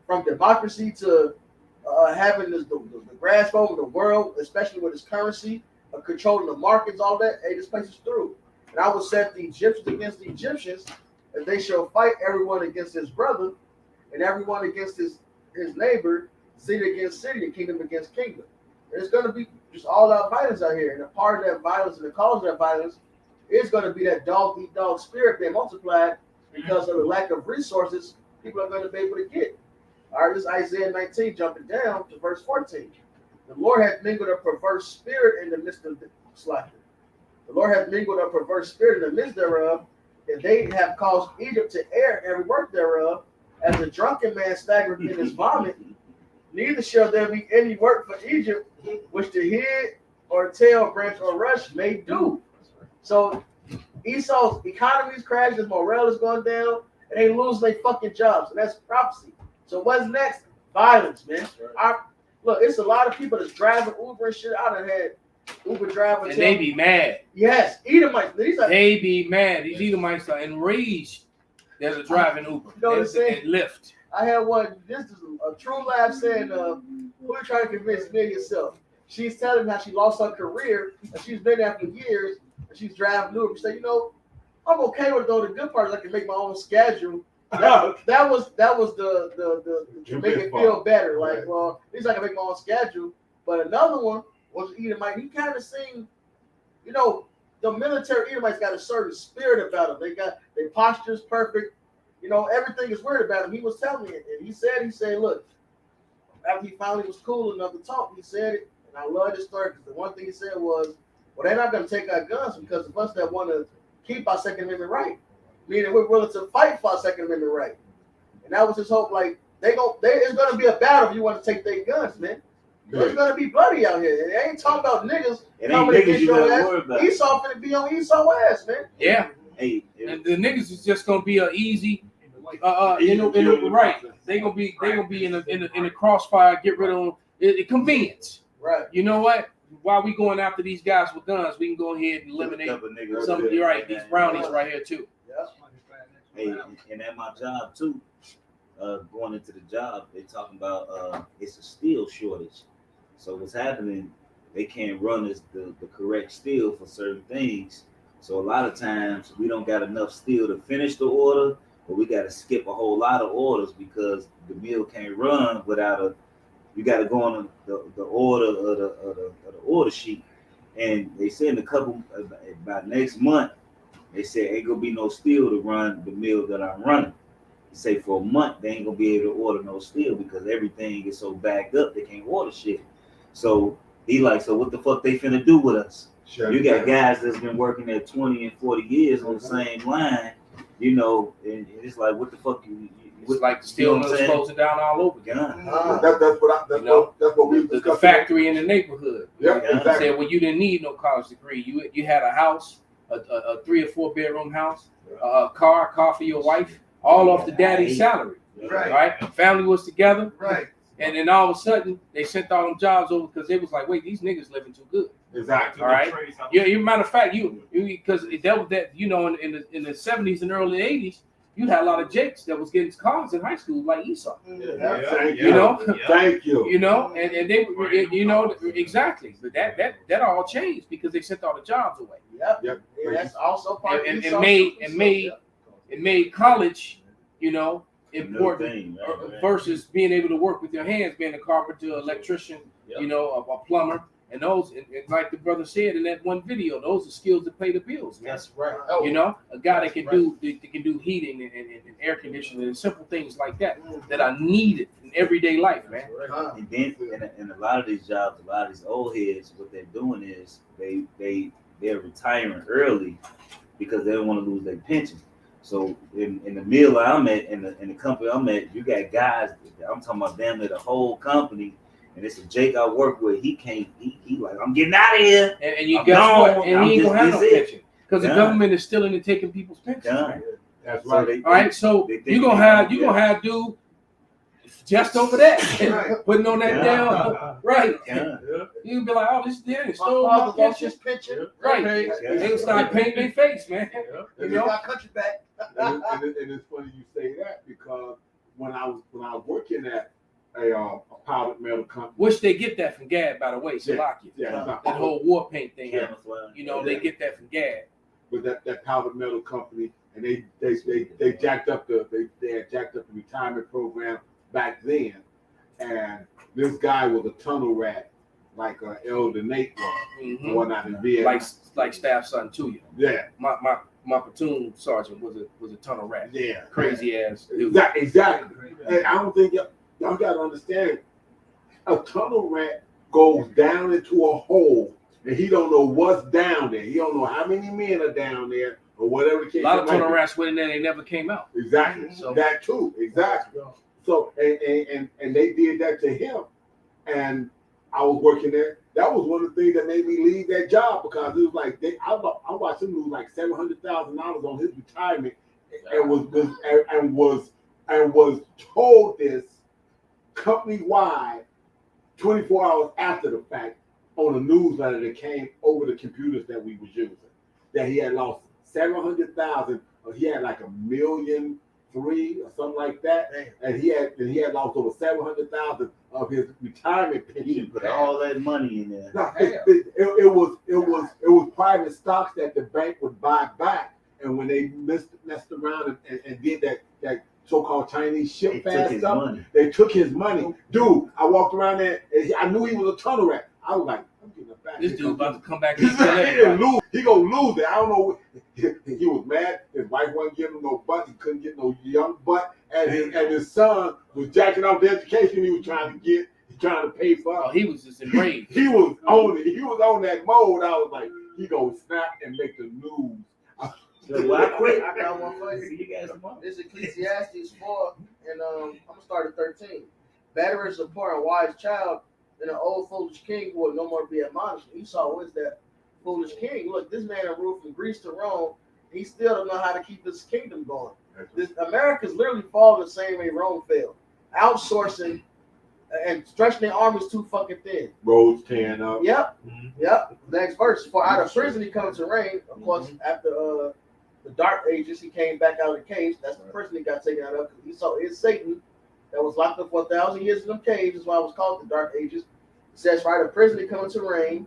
From democracy to having the grasp over the world, especially with its currency, controlling the markets, all that. Hey, this place is through. And I will set the Egyptians against the Egyptians, and they shall fight everyone against his brother, and everyone against his neighbor, city against city, and kingdom against kingdom. And it's going to be just all out violence out here. And a part of that violence and the cause of that violence is going to be that dog eat dog spirit being multiplied because of the lack of resources people are going to be able to get. All right, this is Isaiah 19, jumping down to verse 14. The Lord hath mingled a perverse spirit in the midst of the slacker. The Lord hath mingled a perverse spirit in the midst thereof, and they have caused Egypt to err every work thereof, as a drunken man staggereth in his vomit. Neither shall there be any work for Egypt, which the head or tail, branch or rush may do. So Esau's economy is crashing, his morale is going down, and they lose their fucking jobs. And that's prophecy. So what's next? Violence, man. Look, it's a lot of people that's driving Uber and shit. I done had Uber drivers. And they be mad. Yes, Edomites. They be mad. These Edomites are enraged that are driving Uber You know what I'm saying? and Lyft. I had one. This is a true laugh saying, who are you trying to convince me yourself? She's telling me how she lost her career and she's been there for years and she's driving Uber. She said, you know, I'm okay with it though. The good part is I can make my own schedule. That was the to make it feel better. Like, well, at least I can make my own schedule. But another one was Edomite. He kind of seemed, you know, the military Edomites got a certain spirit about them. They got their posture's perfect. You know, everything is weird about him. He was telling me it. And he said, look, after he finally was cool enough to talk, he said it. And I love this story because the one thing he said was, well, they're not going to take our guns because of us that want to keep our Second Amendment right. Meaning we're willing to fight for our Second Amendment right. And that was his hope. Like, it's going to be a battle if you want to take their guns, man. It's going to be bloody out here. And they ain't talking about niggas. It ain't niggas you gotta worry about. Esau finna be on Esau ass, man. Yeah. Hey, And the niggas is just gonna be an easy, right. They gonna be in the crossfire. Get rid of them. It convenience. Right. You know what? While we going after these guys with guns, we can go ahead and eliminate some of these brownies right here too. Hey, and at my job too, going into the job, they talking about it's a steel shortage. So what's happening? They can't run the correct steel for certain things. So a lot of times we don't got enough steel to finish the order, but we got to skip a whole lot of orders because the mill can't run without you got to go on the order of the order sheet. And they said in a couple by next month, they said ain't gonna be no steel to run the mill that I'm running. They say for a month they ain't gonna be able to order no steel because everything is so backed up they can't order shit. So he like, so what the fuck they finna do with us? Sure. You got guys that's been working there 20 and 40 years on the same line, you know, and it's like, what the fuck? It's like the steel mills closing down all over again. That's what we The factory in the neighborhood. Yeah, You exactly. said, well, you didn't need no college degree. You had a house, a 3 or 4 bedroom house, a car for your wife, all off the daddy's salary. Right? Family was together. Right. And then all of a sudden, they sent all them jobs over because it was like, wait, these niggas living too good. Exactly. All right. Yeah. Matter of fact, because it dealt with that, you know, in the 70s and early 80s, you had a lot of jakes that was getting cars in high school like Esau. Thank You know. Thank you. You know, and they, you know, exactly. But that all changed because they sent all the jobs away. Yep. And that's also part And of it made college, you know, important versus being able to work with your hands, being a carpenter, electrician, you know, a plumber, and those, and like the brother said in that one video, those are skills that pay the bills. Man. That's right. You know, a guy that can do heating and air conditioning and simple things like that are needed in everyday life, man. And then in a lot of these jobs, a lot of these old heads, what they're doing is they're retiring early because they don't want to lose their pension. So in the mill I'm at, in the company I'm at, you got guys, I'm talking about damn near the whole company, and it's a Jake I work with, he like, I'm getting out of here. And you guess what? And he ain't gonna have no pension. Because the Done. government is still into taking people's pensions. Done. That's So right. All right, so you're gonna have dude just over that, putting on that down, right? You'll be like, oh, this there, they stole my Father lost pension. his pension. Right. They will start painting their face, man. You know, our country back. And it's funny you say that because when I was working at a powdered metal company. Which they get that from GAD, by the way, Salakia. Yeah. That whole war paint thing. Yeah. You know, they get that from GAD. With that powdered metal company, and they jacked up they had jacked up the retirement program back then, and this guy was a tunnel rat, like Elder Nate was, and whatnot in Vietnam. Like staff son to you. Yeah. my platoon sergeant was a ton of rats. Yeah. Crazy ass dude. Exactly. And I don't think y'all got to understand. A tunnel rat goes down into a hole, and he don't know what's down there. He don't know how many men are down there or whatever the case. A lot of might tunnel be. rats went in there, they never came out. Exactly. So- That too. Exactly. So and they did that to him, and I was working there. That was one of the things that made me leave that job because it was like I watched him lose like $700,000 on his retirement, and was told this company wide 24 hours after the fact on a newsletter that came over the computers that we was using that he had lost 700,000, or he had like $1.3 million or something like that, and he had lost over 700,000 of his retirement You pension. can put all that money in there. No, it was private stocks that the bank would buy back, and when they messed around and did that so-called Chinese They ship took fast his stuff, money. they took his money. Dude, I walked around there, and I knew he was a tunnel rat. I was like, I'm getting it back. This dude about to come back He and kill didn't everybody. lose. He gonna lose it. I don't know. He was mad. His wife wasn't giving him no butt. He couldn't get no young butt, and his son was jacking off the education he was trying to pay for. Oh, he was just enraged. He was on it. He was on that mode. I was like, he gonna snap and make the news. So, well, I quit. I got one for you. See you guys tomorrow. This is Ecclesiastes 4, and I'm gonna start at 13. Better is a poor and wise child than an old foolish king who will no more be admonished. Esau was that foolish king. Look, this man ruled from Greece to Rome. He still don't know how to keep his kingdom going. America's literally falling the same way Rome fell, outsourcing and stretching their armies too fucking thin. Roads tearing up. Yep. Next verse. For out of prison he comes to reign. Of course, after the Dark Ages, he came back out of the cage. That's the person he got taken out of. Because Esau is Satan that was locked up for 1,000 years in them caves. That's why it was called the Dark Ages. It says, for out of prison he cometh to reign.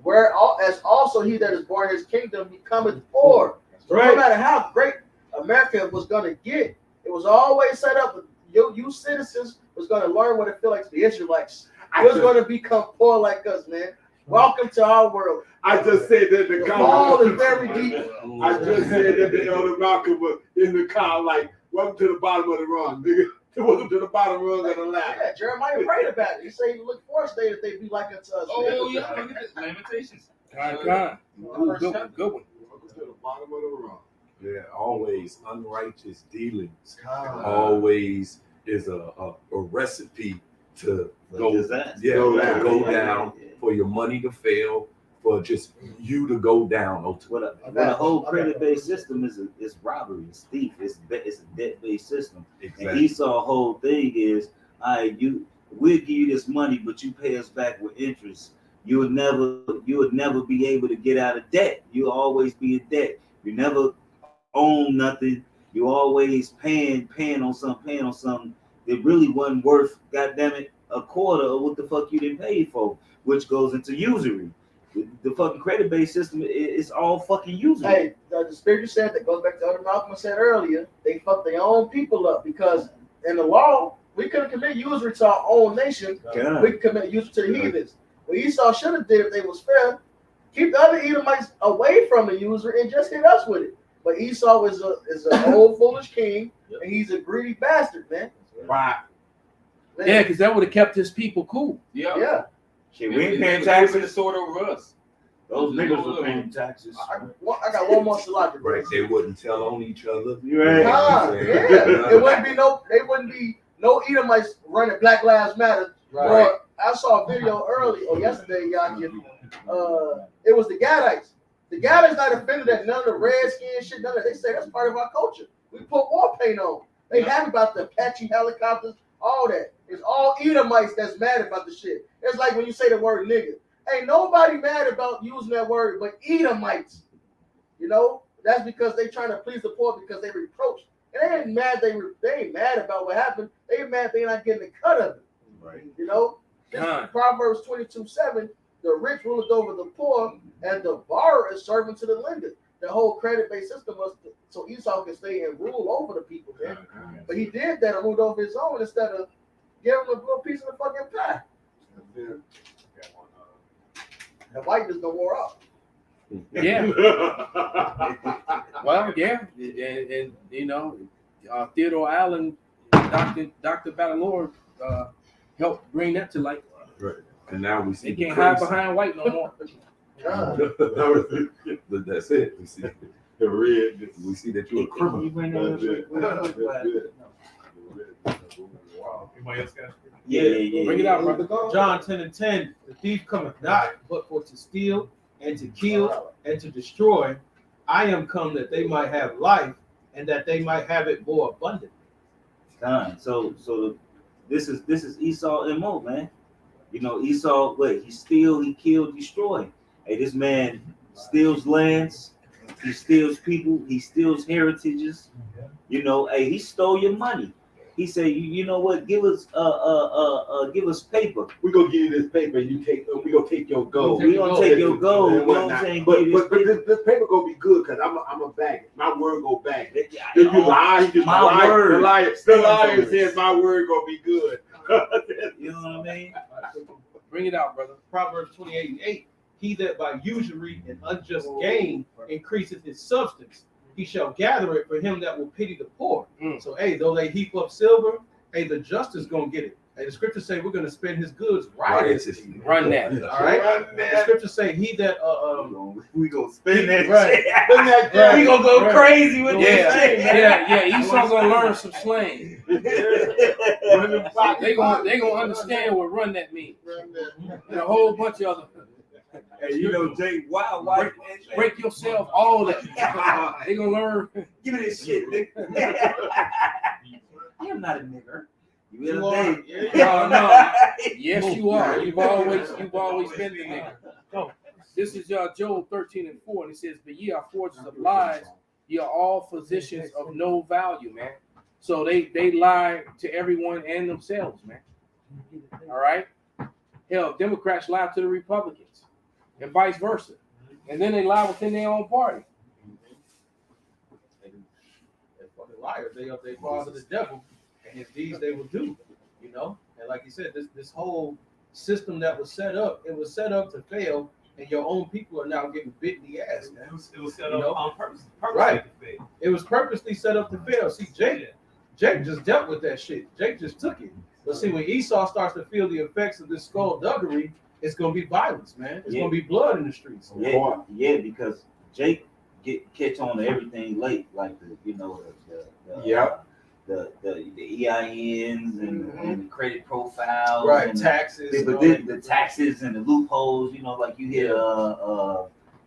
Where as also he that is born in his kingdom, he cometh poor. So no matter how great America was going to get, it was always set up. You citizens was going to learn what it feels like to be Israelites. I was going to become poor like us, man. Welcome to our world. I just said that the fall is car. very deep. I just said that the Elder Malcolm was in the car like, welcome to the bottom of the run, nigga. Welcome to the bottom run of the ladder. Yeah, Jeremiah prayed about it. He said, "You look for us, that they be like unto us." Oh yeah, look at this Lamentations. Good one. Good one. Welcome to the bottom of the run. Yeah, always unrighteous dealings. Always is a recipe to go, Disaster. go down, for your money to fail, for just you to go down. What a whole credit-based system is robbery, it's thief, it's a debt-based system. And Exactly. Esau's whole thing is, we'll give you this money, but you pay us back with interest. You would never be able to get out of debt. You'll always be in debt. You never own nothing. You always paying on something that really wasn't worth, goddamn it, a quarter of what the fuck you didn't pay for, which goes into usury. The fucking credit-based system is all fucking usury. Hey, the scripture said that goes back to Elder Malcolm said earlier. They fucked their own people up because in the law we couldn't commit usury to our own nation. God. We could commit usury to the heathens. What Esau should have did if they was fair, keep the other Edomites away from the usury and just hit us with it. But Esau is an old foolish king, and he's a greedy bastard, man. Right. Man. Yeah, because that would have kept his people cool. Yeah. Yeah. Shit, we ain't They paying was able to taxes. sort over us. Those niggas were paying taxes. I got one more salad. Right, they wouldn't tell on each other. You right. Nah, yeah. It wouldn't be no Edomites running Black Lives Matter. Right. Or I saw a video yesterday, y'all. It was the Gadites. The Gadites not offended at none of the redskin shit. None of that. They say that's part of our culture. We put war paint on. They happy about the Apache helicopters, all that. It's all Edomites that's mad about the shit. It's like when you say the word nigga. Ain't nobody mad about using that word, but Edomites. You know, that's because they trying to please the poor because they reproach. And they ain't mad. They ain't mad about what happened. They mad they not getting the cut of it. Right. You know, Huh. Proverbs 22:7. The rich ruleth over the poor, and the borrower is servant to the lender. The whole credit-based system was so Esau can stay and rule over the people, man. But he did that and ruled over his own instead of giving him a little piece of the fucking pie. The whiteness don't wore off. Yeah. Well, yeah, and you know, Theodore Allen, Dr. Batalore, helped bring that to light. Right. And now we see They the can't hide crimson. behind white no more. But that's it. We see The red. we see that you're a criminal. You bring that up That's it. real quick. Anybody else got? Yeah. Bring it out, brother. John 10:10, the thief cometh not but for to steal and to kill and to destroy. I am come that they might have life and that they might have it more abundantly. Done. This is Esau MO, man. You know, Esau, what he steal, he kill, destroy. Hey, this man steals lands, he steals people, he steals heritages. You know, hey, he stole your money. He said, you know what? Give us paper. We gonna give you this paper, and we gonna take your gold. We gonna take your gold. And You know what I'm whatnot. saying? But Give this this paper gonna be good because I'm a bag it. My word go back. If paper. you lie, you My lie. word The liar stands says my word gonna be good. You know what I mean? Bring it out, brother. Proverbs 28:8. He that by usury and unjust gain increaseth his substance, he shall gather it for him that will pity the poor. Mm. So, hey, though they heap up silver, hey, the just is gonna get it. Hey, the scriptures say we're gonna spend his goods riotously. Run that. All right. The scriptures say he that We gonna spend that Right. shit. We gonna go Right. crazy with Yeah, this shit. yeah. Esau gonna learn some slang. They gonna understand what run that means. And a whole bunch of other. Hey, you know, Jay, why? Break yourself, all that. They gonna learn. Give me this shit, nigga. I'm not a nigger. You You know are. what No, no. Yes, you are. You've always been the nigga. This is Job 13:4, and it says, "But ye are forgers of lies. Ye are all physicians of no value, man." So they lie to everyone and themselves, man. All right. Hell, Democrats lie to the Republicans, and vice versa, and then they lie within their own party. They're fucking liars. They of their father the devil, and his deeds they will do. You know, and like you said, this whole system that was set up, it was set up to fail, and your own people are now getting bit in the ass, man. It was set You up know? on purpose. Right. It was purposely set up to fail. See, Jake just dealt with that shit. Jake just took it. But see, when Esau starts to feel the effects of this skullduggery, it's gonna be violence, man. It's gonna be blood in the streets. Yeah, because Jake catch on to everything late, like the EINs and the credit profiles, Right, and taxes. the taxes and the loopholes. You know, like you hear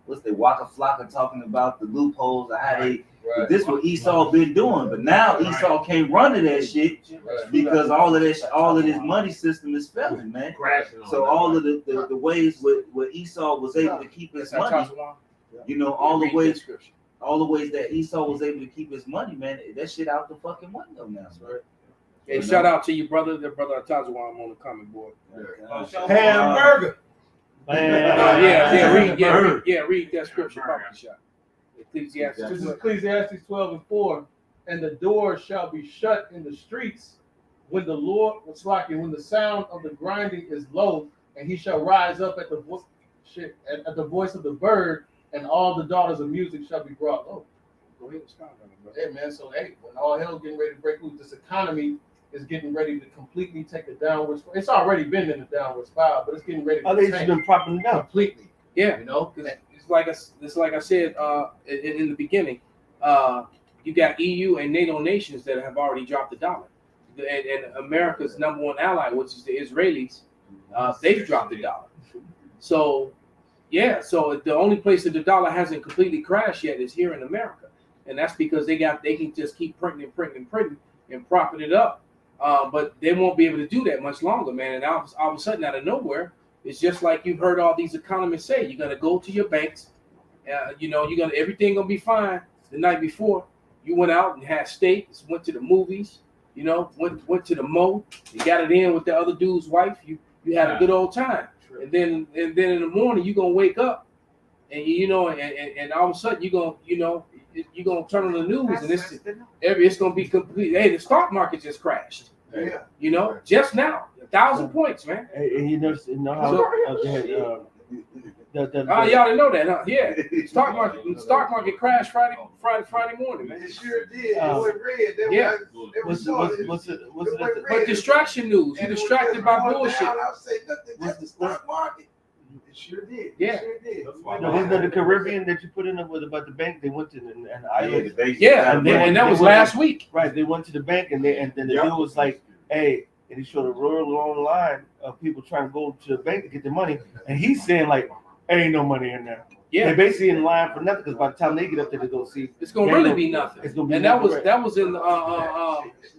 what's the Waka Flocka talking about the loopholes of how they. Right. This what Esau been doing, but now Esau can't run to that shit because all of this money system is failing, man. So all of the ways where Esau was able to keep his money, you know, all the ways that Esau was able to keep his money, man, that shit out the fucking window now. Right. Hey, shout out to your brother, the brother Atazawam on the comment board. Hamburger. Read that scripture, Papa Shot. Ecclesiastes. This is Ecclesiastes 12:4. And the door shall be shut in the streets when the Lord was slacking, when the sound of the grinding is low, and he shall rise up at the at the voice of the bird, and all the daughters of music shall be brought low. Go ahead, stop that, bro. Hey man, so hey, when all hell's getting ready to break loose, this economy is getting ready to completely take a downward spiral. It's already been in a downward spiral, but it's getting ready Oh, to they've tank been propping it down. completely. Yeah, You know, it's like I said in the beginning. You got EU and NATO nations that have already dropped the dollar, and America's number one ally, which is the Israelis, they've dropped the dollar. So, yeah, so the only place that the dollar hasn't completely crashed yet is here in America, and that's because they can just keep printing and propping it up. But they won't be able to do that much longer, man. And all of a sudden, out of nowhere, it's just like you've heard all these economists say: you're gonna go to your banks, everything gonna be fine. The night before, you went out and had steaks, went to the movies, went to the Mo, you got it in with the other dude's wife. You had a good old time, and then in the morning you're gonna wake up, and and all of a sudden you're gonna turn on the news, and it's gonna be complete. Hey, the stock market just crashed. Yeah. Just now, 1,000 points, man. And you know how Oh, y'all didn't know that, huh? Yeah. Stock market crashed Friday morning, man. It sure did. It Oh. went red. They Yeah. What's it? But distraction news. You're distracted by bullshit. I would say, look, that's the stock market. It sure did. Yeah. It sure did. No, wasn't that the Caribbean that you put in with about the bank? They went to and island. Yeah, And then- and that was they went- last week. Right, they went to the bank and then the Yep. dude was like, "Hey," and he showed a real long line of people trying to go to the bank to get their money, and he's saying like, "Ain't no money in there." Yeah. They're basically in line for nothing because by the time they get up there to go see, It's gonna really be nothing. It's gonna be And that nothing, was right. that was in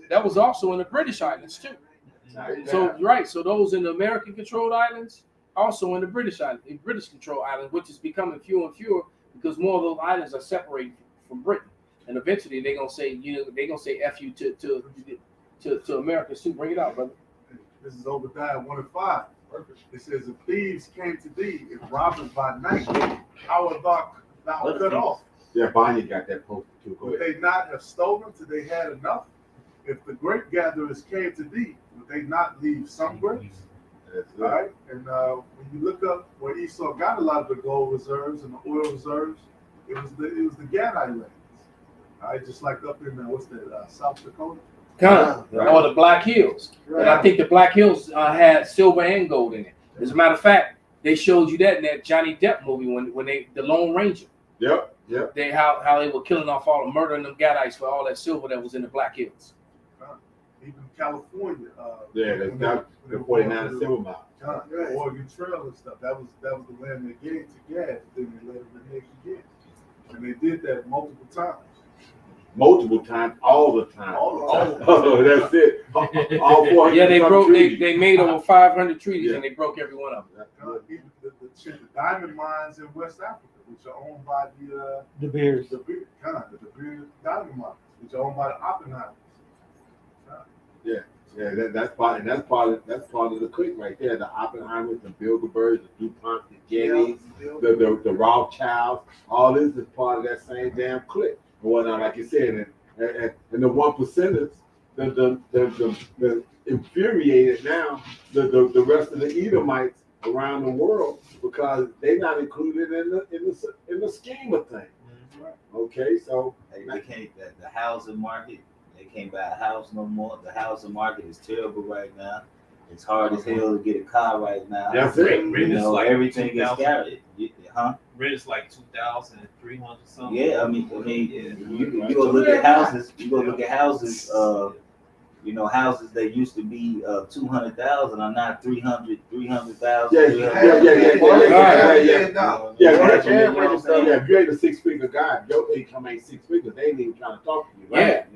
that was also in the British islands too. So right, so those in the American controlled islands, also in the British island, in British controlled islands, which is becoming fewer and fewer because more of those islands are separated from Britain, and eventually they're gonna say, they're gonna say "F you" to Americans too. Bring it out, brother. This is Obadiah 1:5. It says, if thieves came to thee, if robbers by night, how art thou cut off? Yeah, Bonnie got that posted too. Go Would ahead. they not have stolen till they had enough? If the grape gatherers came to thee, would they not leave some grapes? That's All it. right. And when you look up where Esau got a lot of the gold reserves and the oil reserves, it was the Gadite lands. All right, just like up in South Dakota. Or the Black Hills. And I think the Black Hills had silver and gold in it. As a matter of fact, they showed you that in that Johnny Depp movie when they the Lone Ranger. Yep. They how they were killing off murdering them Gadites for all that silver that was in the Black Hills. Even California. Yeah, that's the 49 Silver Mile. The Oregon Trail and stuff. That was the land they gave to Gad. Then they let them renege again, and they did that multiple times. Multiple times, all the time. All the time. Oh, that's it. All 400 Yeah, they some broke. treaties. They made over 500 treaties Yeah. and they broke every one of them. Even the diamond mines in West Africa, which are owned by the Bears. the Beer diamond mines, which are owned by the Oppenheimers. Yeah, that's part of the clique right there. The Oppenheimers, the Bilderbergs, the DuPont, the Gettys, the Rothschilds. All this is part of that same damn clique. And whatnot, like you said, and the 1%ers, the infuriated now the rest of the Edomites around the world because they're not included in the scheme of things. Okay, so They can't. The housing market. They can't buy a house no more. The housing market is terrible right now. It's hard as hell to get a car right now. That's it. You know, everything is scary. Huh? Rent is like 2,300 something. Yeah, I mean, you go look at houses. You go look at houses. Houses that used to be 200,000 are now 300,000. yeah. If you ain't a six-figure guy, your income ain't six figures. They ain't even trying to talk to you, right?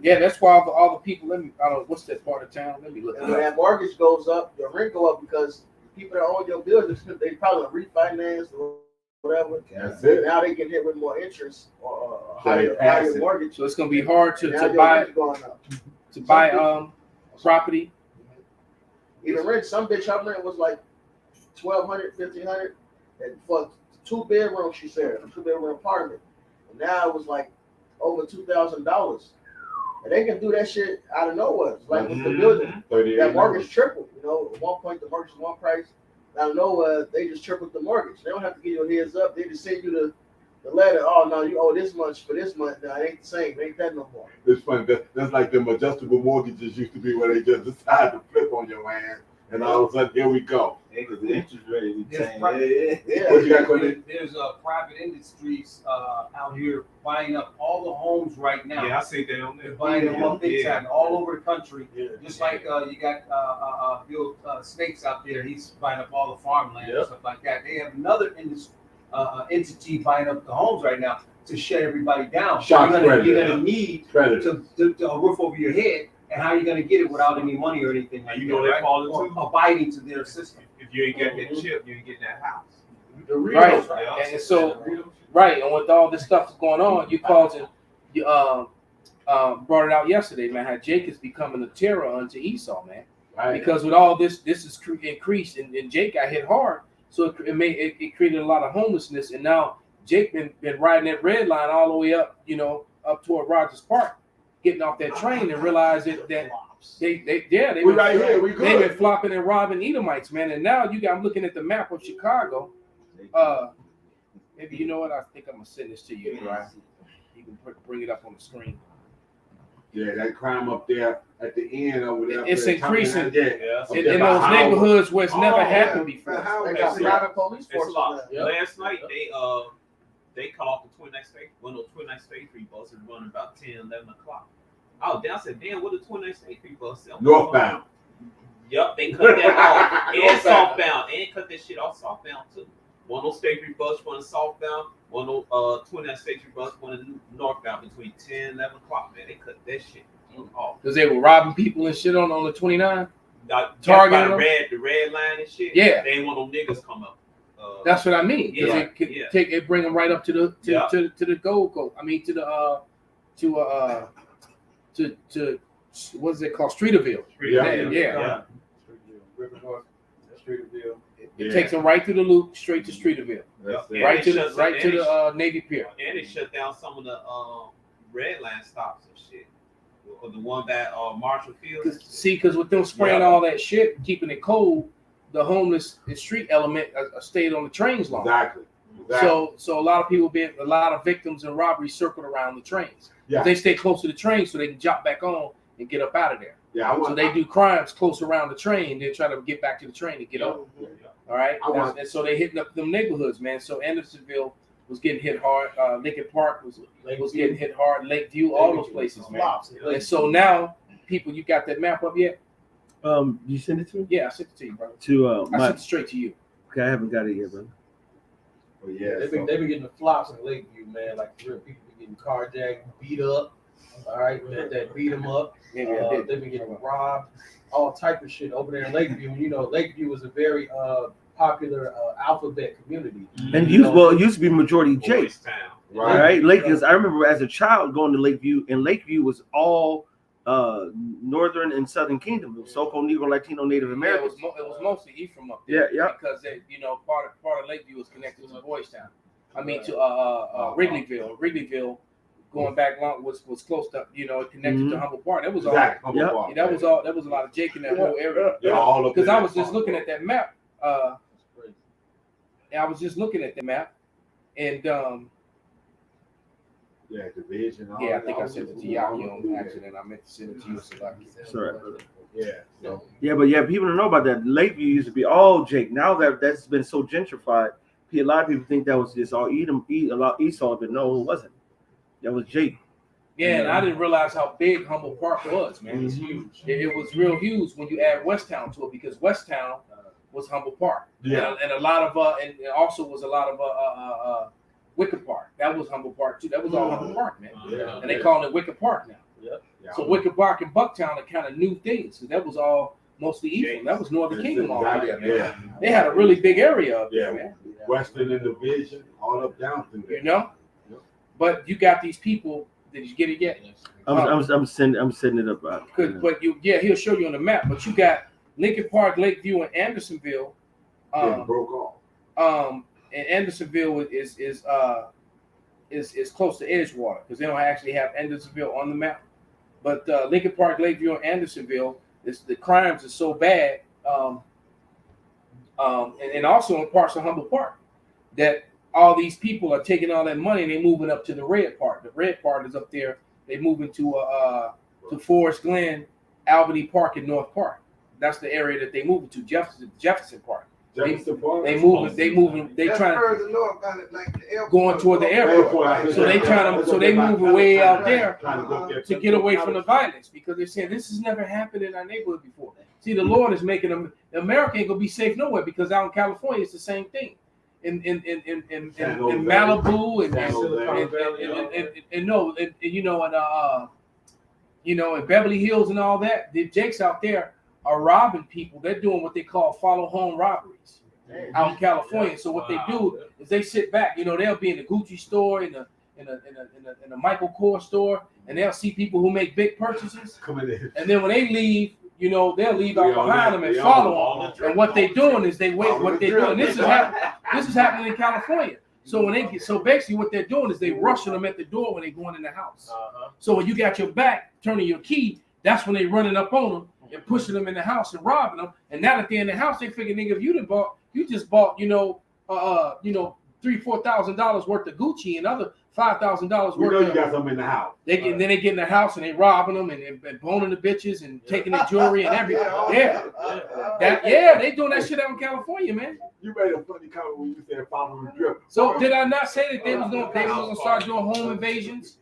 Yeah. That's why all the people. I don't know what's that part of town. Let me look. And when that mortgage goes up, your rent go up because people that own your buildings, they probably refinance or whatever. That's it. Now they can hit with more interest or So they pass higher it. mortgage. So it's gonna be hard Now to your buy rent's going up. property. Even rent, some bitch her rent was like $1,200, $1,500, and for 2 bedrooms, she said, a 2-bedroom apartment. And now it was like over $2,000. And they can do that shit out of nowhere. It's like with the building, that mortgage tripled. At one point the mortgage was one price. Out of nowhere, they just tripled the mortgage. They don't have to give you a heads up. They just send you the letter. Oh no, you owe this much for this month. No, it ain't the same. It ain't that no more. It's funny. That's like them adjustable mortgages used to be where they just decide to flip on your ass, and all of a sudden, here we go. Yeah, because the interest rate is There's changing. What you got going in? There's private industries out here buying up all the homes right now. Yeah, I see that on They're there. buying them up big time all over the country. Yeah. Just like you got Bill Snakes out there, he's buying up all the farmland and stuff like that. They have another entity buying up the homes right now to shut everybody down. Shock You're predator. gonna need Predator. to a roof over your head, and how are you gonna get it without any money or anything like And you that, know they right? fall Or into? abiding to their system. If you ain't got that chip, you ain't getting that house. The Right. Rios, And so right, and with all this stuff that's going on, you causing you brought it out yesterday, man. How Jake is becoming a terror unto Esau, man. Right. Because with all this is increased, and Jake got hit hard, so it created a lot of homelessness, and now Jake been riding that red line all the way up, up toward Rogers Park, getting off that train and realized that they We right here. We they've good. been flopping and robbing Edomites, man. And now I'm looking at the map of Chicago. Maybe you know what? I think I'm gonna send this to you, right? You can bring it up on the screen. Yeah, that crime up there at the end over there. It's increasing. Yeah. In those neighborhoods where it's never happened before. They got private police It's a forces. lot. now. Last night they cut off the 29th State. One of those 29th State Street buses running about 10, 11 o'clock. I was down. I said, damn, what the 29th State Street bus? Northbound. Yup, they cut that off. And southbound. And cut that shit off southbound too. One of those State Street bus running southbound. One of those 29th State Street bus running northbound between 10, 11 o'clock, man. They cut that shit off. Because they were robbing people and shit on the 29. Targeting Targeting the red line and shit. Yeah. They ain't want no niggas come up. That's what I mean. Because Yeah, it bring them right up to the Gold Coast. I mean to what's it called? Streeterville. Yeah. River North, Streeterville. It takes them right through the loop, straight to Streeterville. And Right they to shut the Navy Pier. And they shut down some of the red line stops and shit. Or the one that Marshall Field. See, because with them spraying all that shit, keeping it cold, the homeless and street element stayed on the trains longer. Exactly. So a lot of victims and robberies circled around the trains. Yeah. They stay close to the train so they can jump back on and get up out of there. Yeah. So they do crimes close around the train. They try to get back to the train and get up. All right. And so they hitting up them neighborhoods, man. So Andersonville was getting hit hard. Lincoln Park was getting hit hard. Lakeview, all those places, man. And so now, people, you got that map up yet? You send it to me? Yeah, I sent it to you, bro. To I sent it straight to you. Okay, I haven't got it yet, bro. Oh, yeah. They've been getting the flops in Lakeview, man. Like real people be getting carjacked, beat up. All right, that beat them up. Maybe I did. They've been getting robbed, all type of shit over there in Lakeview. And you know, Lakeview was a very popular alphabet community. And it used to be majority Jake. Right. Lakeview. I remember as a child going to Lakeview, and Lakeview was all Northern and Southern Kingdom. It was Soco, Negro, Latino, Native Americans. Yeah, it was mostly Ephraim up there. Yeah. Because part of Lakeview was connected to Boys Town. I mean to Wrigleyville. Wrigleyville, going back long, was close to connected to Humble Park. That was all. Humble Park. That was all. There was a lot of Jake in that whole area. Yeah, all of because it. I was just looking at that map. I was just looking at the map, and division. I think I sent it to Yaki on accident. I meant to send it to you, Sorry. Yeah. But people don't know about that. Lakeview used to be all Jake. Now that's been so gentrified, a lot of people think that was just all Esau, but no, it wasn't. That was Jake. Yeah, and I didn't realize how big Humble Park was, man. It's huge. It was real huge when you add Westtown to it, because Westtown was Humble Park. Yeah. And a lot of and it also was a lot of Wicker Park. That was Humble Park too. That was all Humble Park, man. Yeah. And they call it Wicker Park now. Yeah. So Wicker Park and Bucktown are kind of new things. So that was all mostly Ephraim. That was Northern Kingdom all there, man. Yeah. They had a really big area up there, man. Western and Division, all up down through there. You know? But you got these people. Did you get it yet? I'm sending it up. But he'll show you on the map. But you got Lincoln Park, Lakeview, and Andersonville. Broke off. And Andersonville is close to Edgewater because they don't actually have Andersonville on the map. But Lincoln Park, Lakeview, and Andersonville, the crimes are so bad, and also in parts of Humble Park, that all these people are taking all that money and they're moving up to the red part. The red part is up there. They're moving to Forest Glen, Albany Park, and North Park. That's the area that they moving to. Jefferson Park. They moving. They trying further north, like the airport. going toward the airport. So they moving way out there to get away from the violence, because they're saying this has never happened in our neighborhood before. See, the Lord is making them. America ain't gonna be safe nowhere, because out in California it's the same thing. In Malibu and Beverly Hills and all that, the Jakes out there are robbing people. They're doing what they call follow home robberies out in California. So what they do is they sit back. They'll be in the Gucci store, in a Michael Kors store, and they'll see people who make big purchases. And then when they leave, they'll leave out behind them and follow them. And what they're doing is they wait. What they're doing. This is happening in California. So when they get, so basically what they're doing is they rushing them at the door when they going in the house. So when you got your back turning your key, that's when they running up on them and pushing them in the house and robbing them. And now that they're in the house, they figure, nigga, if you just bought, $3,000-4,000 worth of Gucci and other $5,000 We know worth you of. got something in the house. Then they get in the house and they robbing them and boning the bitches and taking their jewelry and everything. Yeah, they doing that shit out in California, man. You made a funny comment when you said follow the drip. So did I not say that they was gonna start doing home invasions?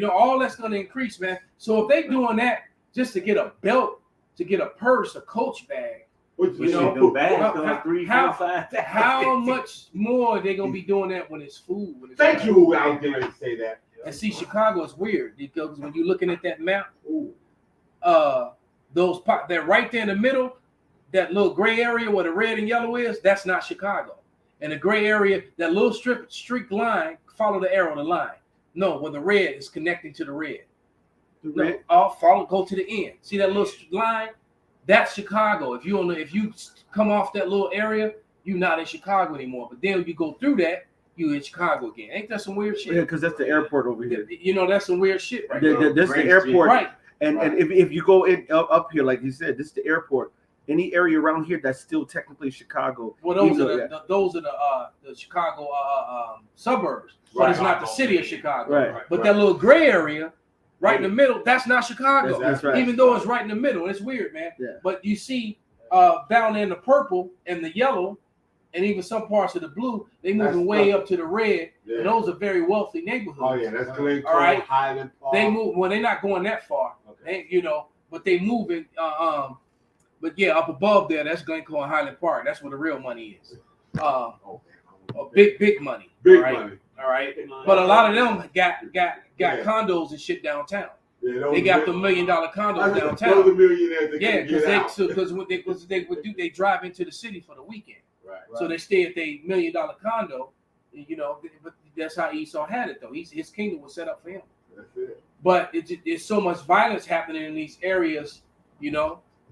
All that's gonna increase, man. So if they doing that just to get a belt, to get a purse, a Coach bag, the bags going 3, 4, 5. how much more they gonna be doing that when it's food? When it's Thank you, I was getting ready to say that. And see, Chicago is weird because when you're looking at that map, they're right there in the middle, that little gray area where the red and yellow is, that's not Chicago. And the gray area, that little streak line, follow the arrow, the line. No, where the red is connecting to the red. Go to the end. See that little line? That's Chicago. If you come off that little area, you're not in Chicago anymore. But then when you go through that, you in Chicago again. Ain't that some weird shit? Yeah, because that's the airport over here. That's some weird shit right there. That's the airport. Right. And if you go in up here, like you said, this is the airport. Any area around here that's still technically Chicago. Well, those are the Chicago suburbs, but it's not the city of Chicago. Right. But that little gray area, right in the middle, that's not Chicago. That's right. Even though it's right in the middle, it's weird, man. Yeah. But you see, down there in the purple and the yellow, and even some parts of the blue, they moving way up to the red. Yeah. And those are very wealthy neighborhoods. Oh yeah, that's Glen All right. Highland Park. They move. Well, they're not going that far. Okay. But they moving. But yeah, up above there, that's Glencoe and Highland Park. That's where the real money is. Big money. Big all right? money. All right. But a lot of them got condos and shit downtown. Yeah, They got the $1 million condos those downtown. are millionaires that Yeah, because because they drive into the city for the weekend. Right. So they stay at their $1 million condo. But that's how Esau had it though. His kingdom was set up for him. That's it. But it's so much violence happening in these areas,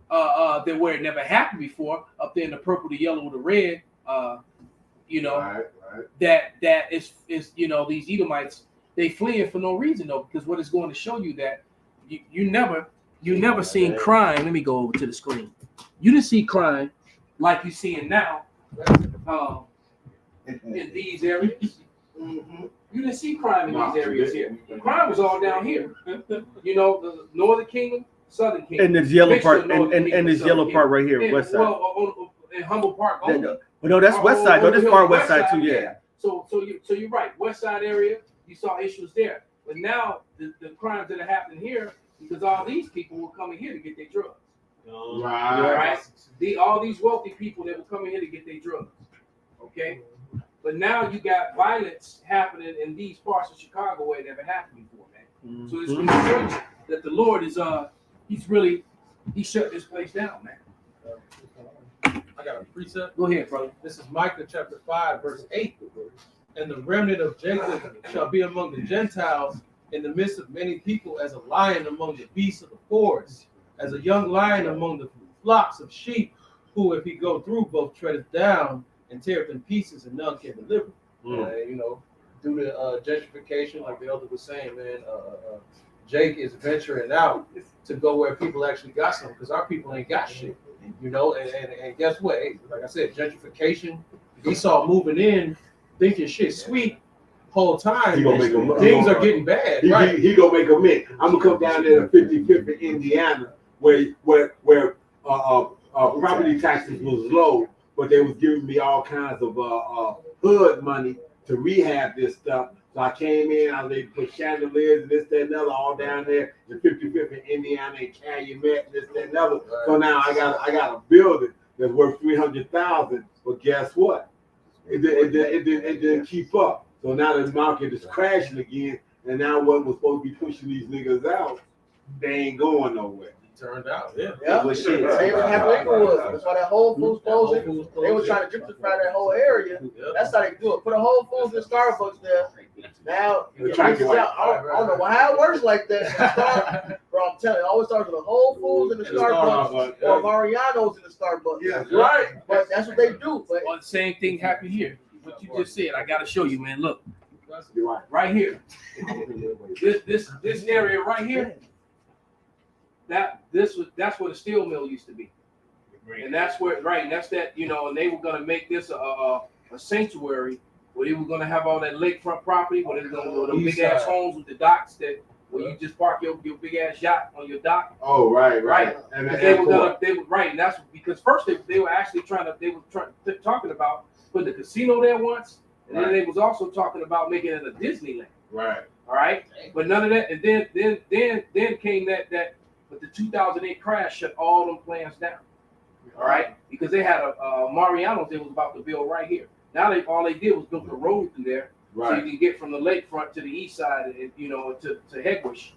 that where it never happened before, up there in the purple, the yellow, the red, Right. that is these Edomites, they fleeing for no reason though, because what it's going to show you that you never seen crime. Let me go over to the screen. You didn't see crime like you seeing now in these areas. You didn't see crime in these areas here. The crime was all down here. The Northern Kingdom, Southern Kingdom. And this yellow Mixture part, of Northern and Kingdom, this Southern yellow part Kingdom. right here, Yeah, west side. Well, in Humble Park only. No, that's west side. No, that's far west side too. Yeah. So you're right. West side area, you saw issues there. But now the crimes that are happening here, because all these people were coming here to get their drugs. Right. All these wealthy people that were coming here to get their drugs. Okay. But now you got violence happening in these parts of Chicago where it never happened before, man. So it's going to show you that the Lord is he shut this place down, man. I got a precept. Go ahead, brother. This is Micah chapter 5, verse 8. And the remnant of Jacob shall be among the Gentiles in the midst of many people, as a lion among the beasts of the forest, as a young lion among the flocks of sheep, who, if he go through, both treadeth down and teareth in pieces, and none can deliver. Due to gentrification, like the elder was saying, man, Jake is venturing out to go where people actually got something, because our people ain't got shit, and guess what? Hey, like I said, gentrification, Esau moving in, thinking shit sweet, whole time, things are getting bad, right? He gonna make a mint. I'm gonna come down there to 55th in Indiana, where property taxes was low, but they was giving me all kinds of hood money to rehab this stuff. So I came in, I was able to put chandeliers and this, that, and other all down there in 55th in Indiana and Calumet, this, that, and other. So now I got a building that's worth $300,000, but guess what? It didn't keep up. So now the market is crashing again, and now what was supposed to be pushing these niggas out, they ain't going nowhere. Turned out, yeah. Same happened in Inglewood. That's why that Whole Foods closing. They were trying to gentrify that whole area. That's how they do it. Put a Whole Foods and Starbucks there. Now, I don't know how it works like that. Bro, I'm telling you, it always starts with a Whole Foods and the Starbucks, or Mariano's and the Starbucks. Yeah, right. But that's what they do. But the same thing happened here. what you just said. I gotta show you, man. Look, You're right. right here. This area right here. That's where the steel mill used to be, and that's where and that's that and they were gonna make this a sanctuary where they were gonna have all that lakefront property, where they were gonna the big ass homes with the docks where you just park your big ass yacht on your dock. Oh, right. And they were and that's because first they were actually talking about putting a casino there once, and then they was also talking about making it a Disneyland. Right. All right, but none of that, and then came that. But the 2008 crash shut all them plans down. All right, because they had a Mariano's they was about to build right here. Now all they did was build a road through there, so you can get from the lakefront to the east side, and to Headwish,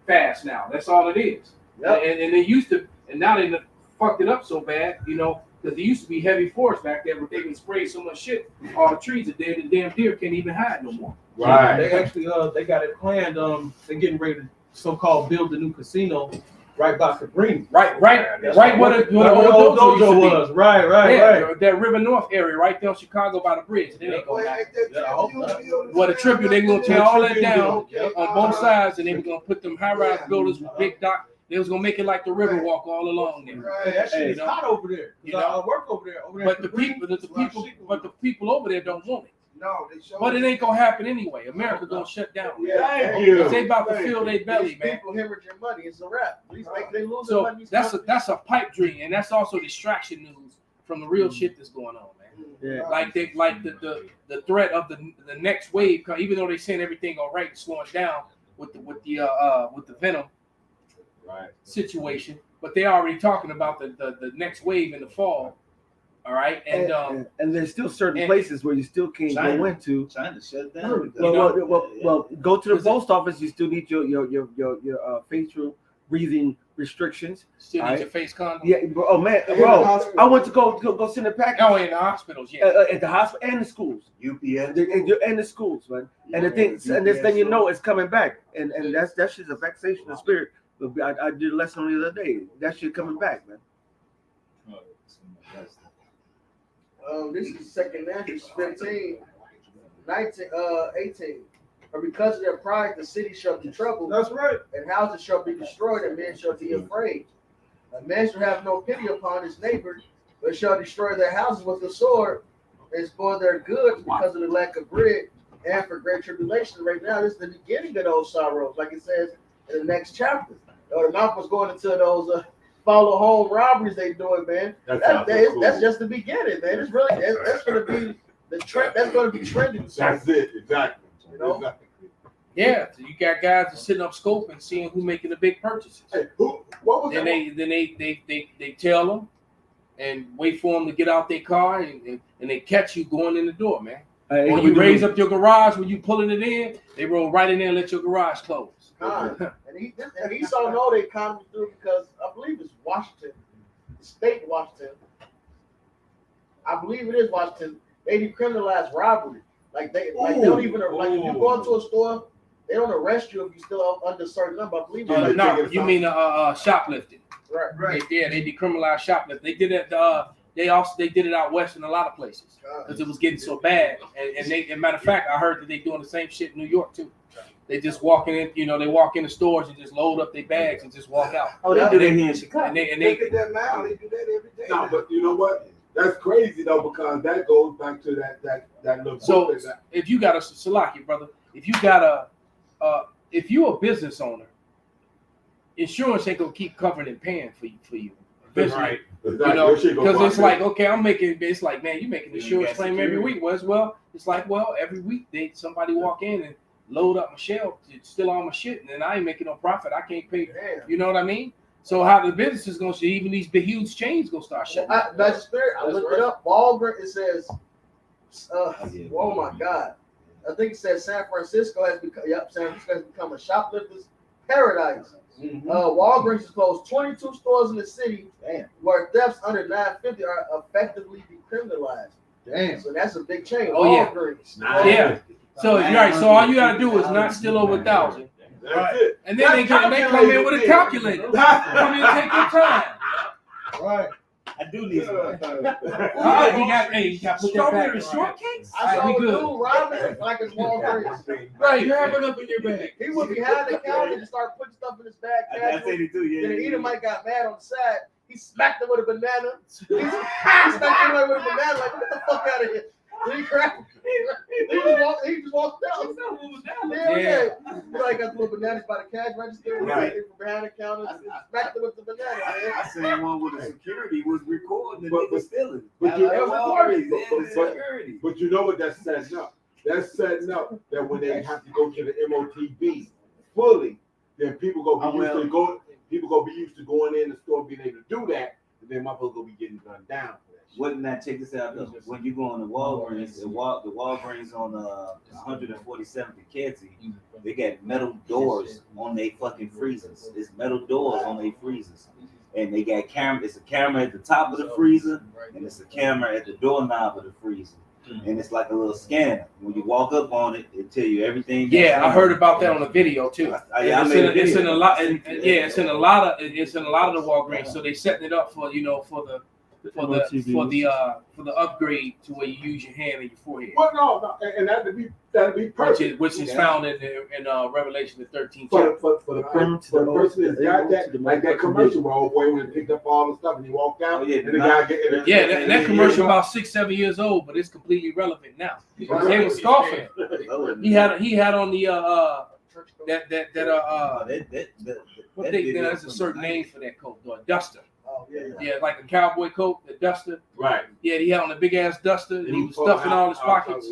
fast now. That's all it is. Yep. And they used to, and now they fucked it up so bad, because there used to be heavy forest back there, but they can spray so much shit, all the trees are dead, and damn deer can't even hide no more. Right. They actually they got it planned. They're getting ready to so-called build the new casino right by Cabrini. Right where the old dojo was. Right. That River North area, right there in Chicago by the bridge. They ain't gonna happen. What a tribute, they gonna tear all that down on both sides, and they were gonna put them high-rise buildings with big dock. They was gonna make it like the river walk all along there. Right. That shit is hot over there. I work over there. But the people over there don't want it. No, but it ain't gonna happen anyway. America gonna shut down. Thank you. They about to fill their belly, man. People hemorrhaging money. It's a wrap. They lose so money. that's a pipe dream, and that's also distraction news from the real shit that's going on, man. Yeah. Like the threat of the next wave, even though they saying everything all right, slowing down with the venom situation, but they already talking about the next wave in the fall. All right, and there's still certain places where you still can't go into. China shut down. Well, go to the post office. You still need your facial breathing restrictions. Still need your face condom. Yeah, bro, I went to go send a package. Oh, in the hospitals, yeah. At the hospital and the schools. UPS and the schools, man. And the thing, and this thing it's coming back, and that's just a vexation of spirit. I did a lesson on the other day. That shit coming back, man. This is 2 Ezra 15, 19, 18. But because of their pride, the city shall be troubled. That's right. And houses shall be destroyed, and men shall be afraid. A man shall have no pity upon his neighbor, but shall destroy their houses with the sword, and spoil their goods because of the lack of bread, and for great tribulation. Right now, this is the beginning of those sorrows, like it says in the next chapter. The mouth was going into those follow home robberies they doing, man. That's just the beginning, man. It's really that's going to be the trend. That's going to be trending. That's it, exactly. Exactly. Yeah, so you got guys that sitting up scoping, seeing who making the big purchases. Hey, what was then they tell them and wait for them to get out their car, and they catch you going in the door, man. When you raise up your garage, when you pulling it in, they roll right in there and let your garage close. And Esau know they come through because I believe it's Washington, state Washington. I believe it is Washington. They decriminalize robbery. Like they don't even if you go into a store, they don't arrest you if you're still under a certain number. I believe. No, you mean shoplifting? Right. They decriminalized shoplifting. They did it. They did it out west in a lot of places because it was getting so bad. And matter of fact, I heard that they doing the same shit in New York too. They just walking in, they walk in the stores and just load up their bags and just walk out. Oh, they do that here in Chicago. Look at that now. They do that every day. No, but you know what? That's crazy though, because that goes back to that little. So if you got a Salaki, brother, if you're a business owner, insurance ain't gonna keep covering and paying for you. Right. Because it's like, okay, it's like, man, you making an insurance claim every week. It's like, every week somebody walk in and load up my shelf, steal all my shit, and then I ain't making no profit. I can't pay. Damn. You know what I mean? So how the business is gonna even these big huge chains gonna start shutting down. That's spirit. I looked it up. Walgreens. It says, oh my God, I think it says San Francisco has become. Yep, San Francisco has become a shoplifter's paradise. Mm-hmm. Walgreens has closed 22 stores in the city, where thefts under $9.50 are effectively decriminalized. Damn. So that's a big chain. Oh, yeah. Walgreens. Yeah. So right. So all you gotta do is not steal over 1,000. That's it. And then they come in with a calculator. Come in and take your time. Right. I do need some. You got put that Strawberry back. shortcakes? I saw we a good. dude robbing like his Walgreens. Right, you have enough in your bag. He was behind the counter and started putting stuff in his bag. I casually. said it too, yeah. Then the Edomite got mad on the side. He smacked him with a banana. He smacked him with a banana, like, get the fuck out of here. Then he grabbed him. He just walked out. Yeah. He like got the little bananas by the cash register. Right. From behind the counter. And smacked him with the banana, man. I seen one with the security was recording the But- nigga stealing. but you- That was recording. Yeah, the but- security. But you know what that's setting up? That's setting up that when they have to go to the MOTB fully, then people gonna be used to go. People gonna be used to going in the store and being able to do that, and then motherfuckers gonna be getting gunned down for that. Shit. Wouldn't that check this out though? When you go on the Walgreens, the Walgreens on 147th and Kedzie, they got metal doors on their fucking freezers. It's metal doors on their freezers. And they got camera, it's a camera at the top of the freezer, and it's a camera at the doorknob of the freezer. And it's like a little scanner. When you walk up on it, it tell you everything. Yeah, I heard about that on the video too. It's in a lot. It's in a lot of the Walgreens. So they setting it up for for the upgrade to where you use your hand and your forehead. Well, no, and that'd be perfect. Which is found in Revelation the 13th For chapter. the person that's got that, like that commercial where old boy when he picked up all the stuff and he walked out, and the guy get that commercial about 6-7 years old, but it's completely relevant now. They were scoffing it. He had on the that's a certain name for that coat, though, a duster. Oh, yeah. Yeah, like a cowboy coat, the duster. Right. Yeah, he had on a big ass duster, and he was stuffing all his pockets.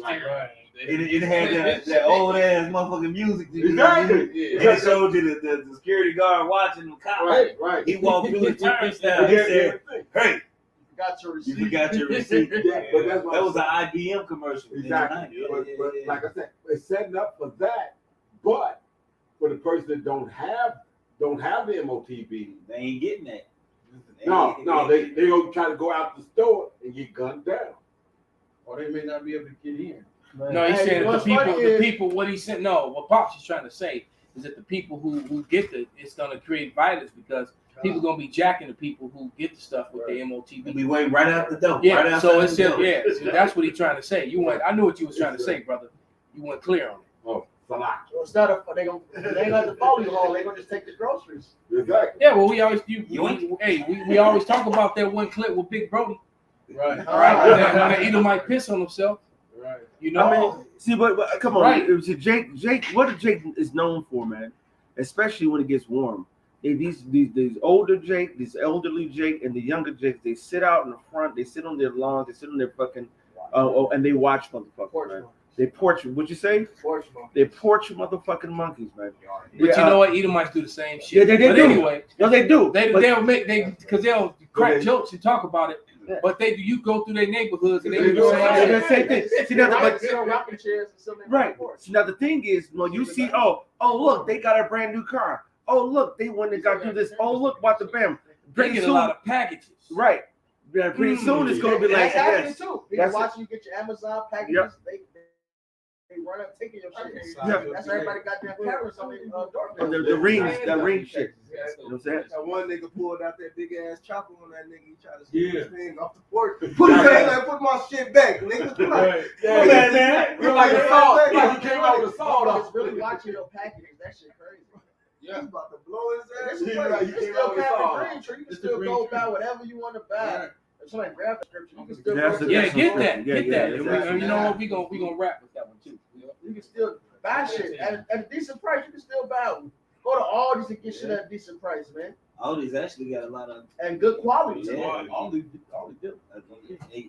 It had that old ass motherfucking music. Exactly. It showed you the security guard watching the cop. Right. He walked through the turnstile. He said, "Hey, Got your receipt. you got your receipt." Yeah, but that's what That I'm was an IBM commercial. Exactly. But like I said, it's setting up for that. But for the person that don't have the MOTB, They ain't getting that. they gonna try to go out the store and get gunned down. Or they may not be able to get in. No, he's Hey, saying what's the funny people. What he said. No, what Pops is trying to say is that the people who get it's gonna create violence because people gonna be jacking the people who get the stuff with the MOTB. We went right out the door. Yeah, right so outside it's the just door. so that's what he's trying to say. I knew what you was trying to say, brother. You weren't clear on it. Oh, Salah. Well, it's not they ain't gonna to follow you home. They gonna just take the groceries. Exactly. Yeah, well, we always we always talk about that one clip with Big Brody. Right. All right, when the Edomite piss on himself. Right. You know. I mean, see, but come on, Right. it was Jake. What Jake is known for, man, especially when it gets warm. These older Jake, these elderly Jake, and the younger Jake, they sit out in the front. They sit on their lawns. They sit on their fucking and they watch motherfuckers, man. They porch. What'd you say? They porch motherfucking monkeys, man. But you know what? Edomites do the same shit. Yeah, they but do. Anyway, No, they do. Because they'll crack jokes and talk about it. But they do. You go through their neighborhoods and they do the same thing. See, now, but, rocking chairs and something. right. So now the thing is, when you see, oh, look, they got a brand new car. Oh, look, they went and got to do this. Oh, look, about the bam. They get a lot of packages. Right. Yeah, pretty soon it's gonna be like That's this. too. That's Watching you get your Amazon packages. Yep. They run up taking your shit. Yeah. That's why everybody got their cameras on their doorbell. The rings, that ring shit. You know what I'm saying? That one nigga pulled out that big ass chopper on that nigga. He tried to Yeah. his thing off the porch. Put his hand like, put my shit back, nigga. Right. Yeah, man. You're like a salt. Like you came out with a salt I off. was really watching your packages. That shit crazy. He's about to blow his ass. This is Yeah, crazy. you You can came still out with have salt. the green tree. You can It's still the green go tree. buy whatever you want to buy. If somebody grab a scripture, you can still That's go the- Yeah, that's get what- that. yeah, Get yeah, that. that's And absolutely- you know what? We gonna rap with that one too. you can still buy shit at a decent price. You can still buy them. Go to Aldi's and get shit at a decent price, man, Aldi's actually got a lot of. and good quality too. Yeah. All they do.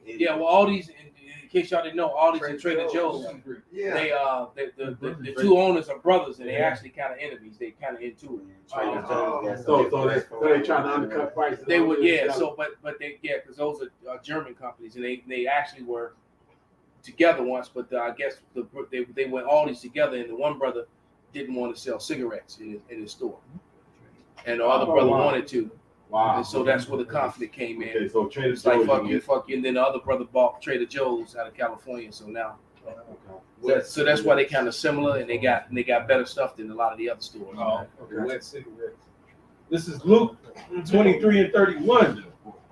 Yeah, well, all these, in case y'all didn't know, all these and Trader Joe's, Yeah. they the two owners are brothers and they actually kind of enemies. They kind of into it. So they trying to undercut prices. They would, yeah. So, but they, yeah, because those are German companies, and they actually were together once. But I guess they went all these together, and the one brother didn't want to sell cigarettes in his store, and the other brother wanted to. Wow. And so that's where the conflict came in. Okay, so Trader It's like Joe's. fuck you, and then the other brother bought Trader Joe's out of California. So now, so that's why they kind of similar, and they got better stuff than a lot of the other stores. Oh, okay. Wet cigarettes. This is Luke 23 and 31.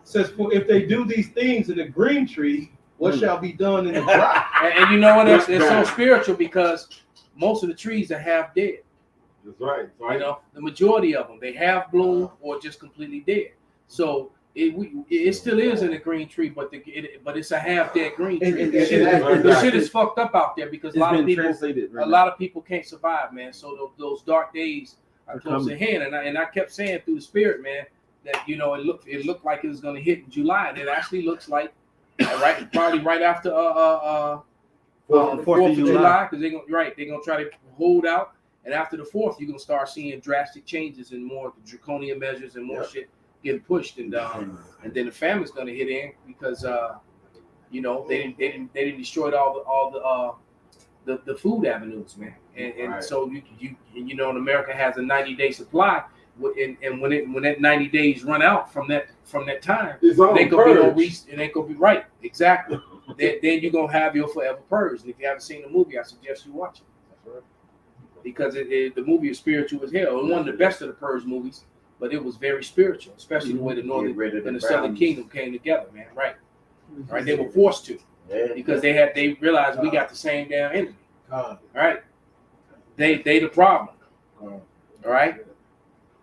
says, for if they do these things in the green tree, what shall be done in the dry? And you know what? It's so spiritual because most of the trees are half dead. That's right. You know, the majority of them, they have bloom or just completely dead. So it still is in a green tree, but it's a half dead green tree. The shit is fucked up out there because a lot of people can't survive, man. So those dark days are close at hand, and I kept saying through the spirit, man, that you know it looked like it was going to hit in July, and it actually looks like probably right after 4th of July, because they're gonna try to hold out, and after the 4th, you're gonna start seeing drastic changes and more draconian measures and more shit getting pushed, and then the famine's gonna hit in because you know they didn't destroy all the food avenues, man, and so you know, America has a 90-day supply. And when that 90 days run out from that time, it ain't gonna be right. Exactly. then you're gonna have your forever purge. And if you haven't seen the movie, I suggest you watch it. Because the movie is spiritual as hell. It wasn't the best of the purge movies, but it was very spiritual, especially the way the northern and the southern kingdom came together, man. Right. They were forced to because they realized we got the same damn enemy. All right. They the problem. All right.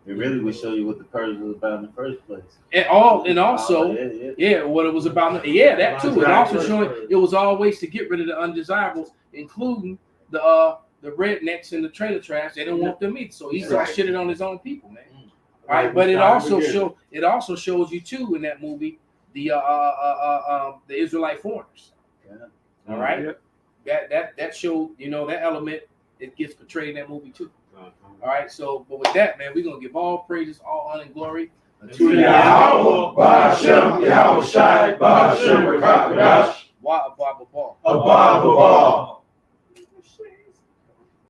It really would show you what the purge was about in the first place. And also, what it was about. Yeah, that too. And also showing it was always to get rid of the undesirables, including the rednecks and the trailer trash. They didn't want them either. So he's shitted on his own people, man. All right, but it also shows you too in that movie the Israelite foreigners. All right, that showed, you know, that element. It gets portrayed in that movie too. All right, so but with that, man, we're gonna give all praises, all honor and glory to Yahweh, Ba'ashem, Yahweh Shai, Ba'ashem, Rakadash, Wa Abba Ba. Abba Ba.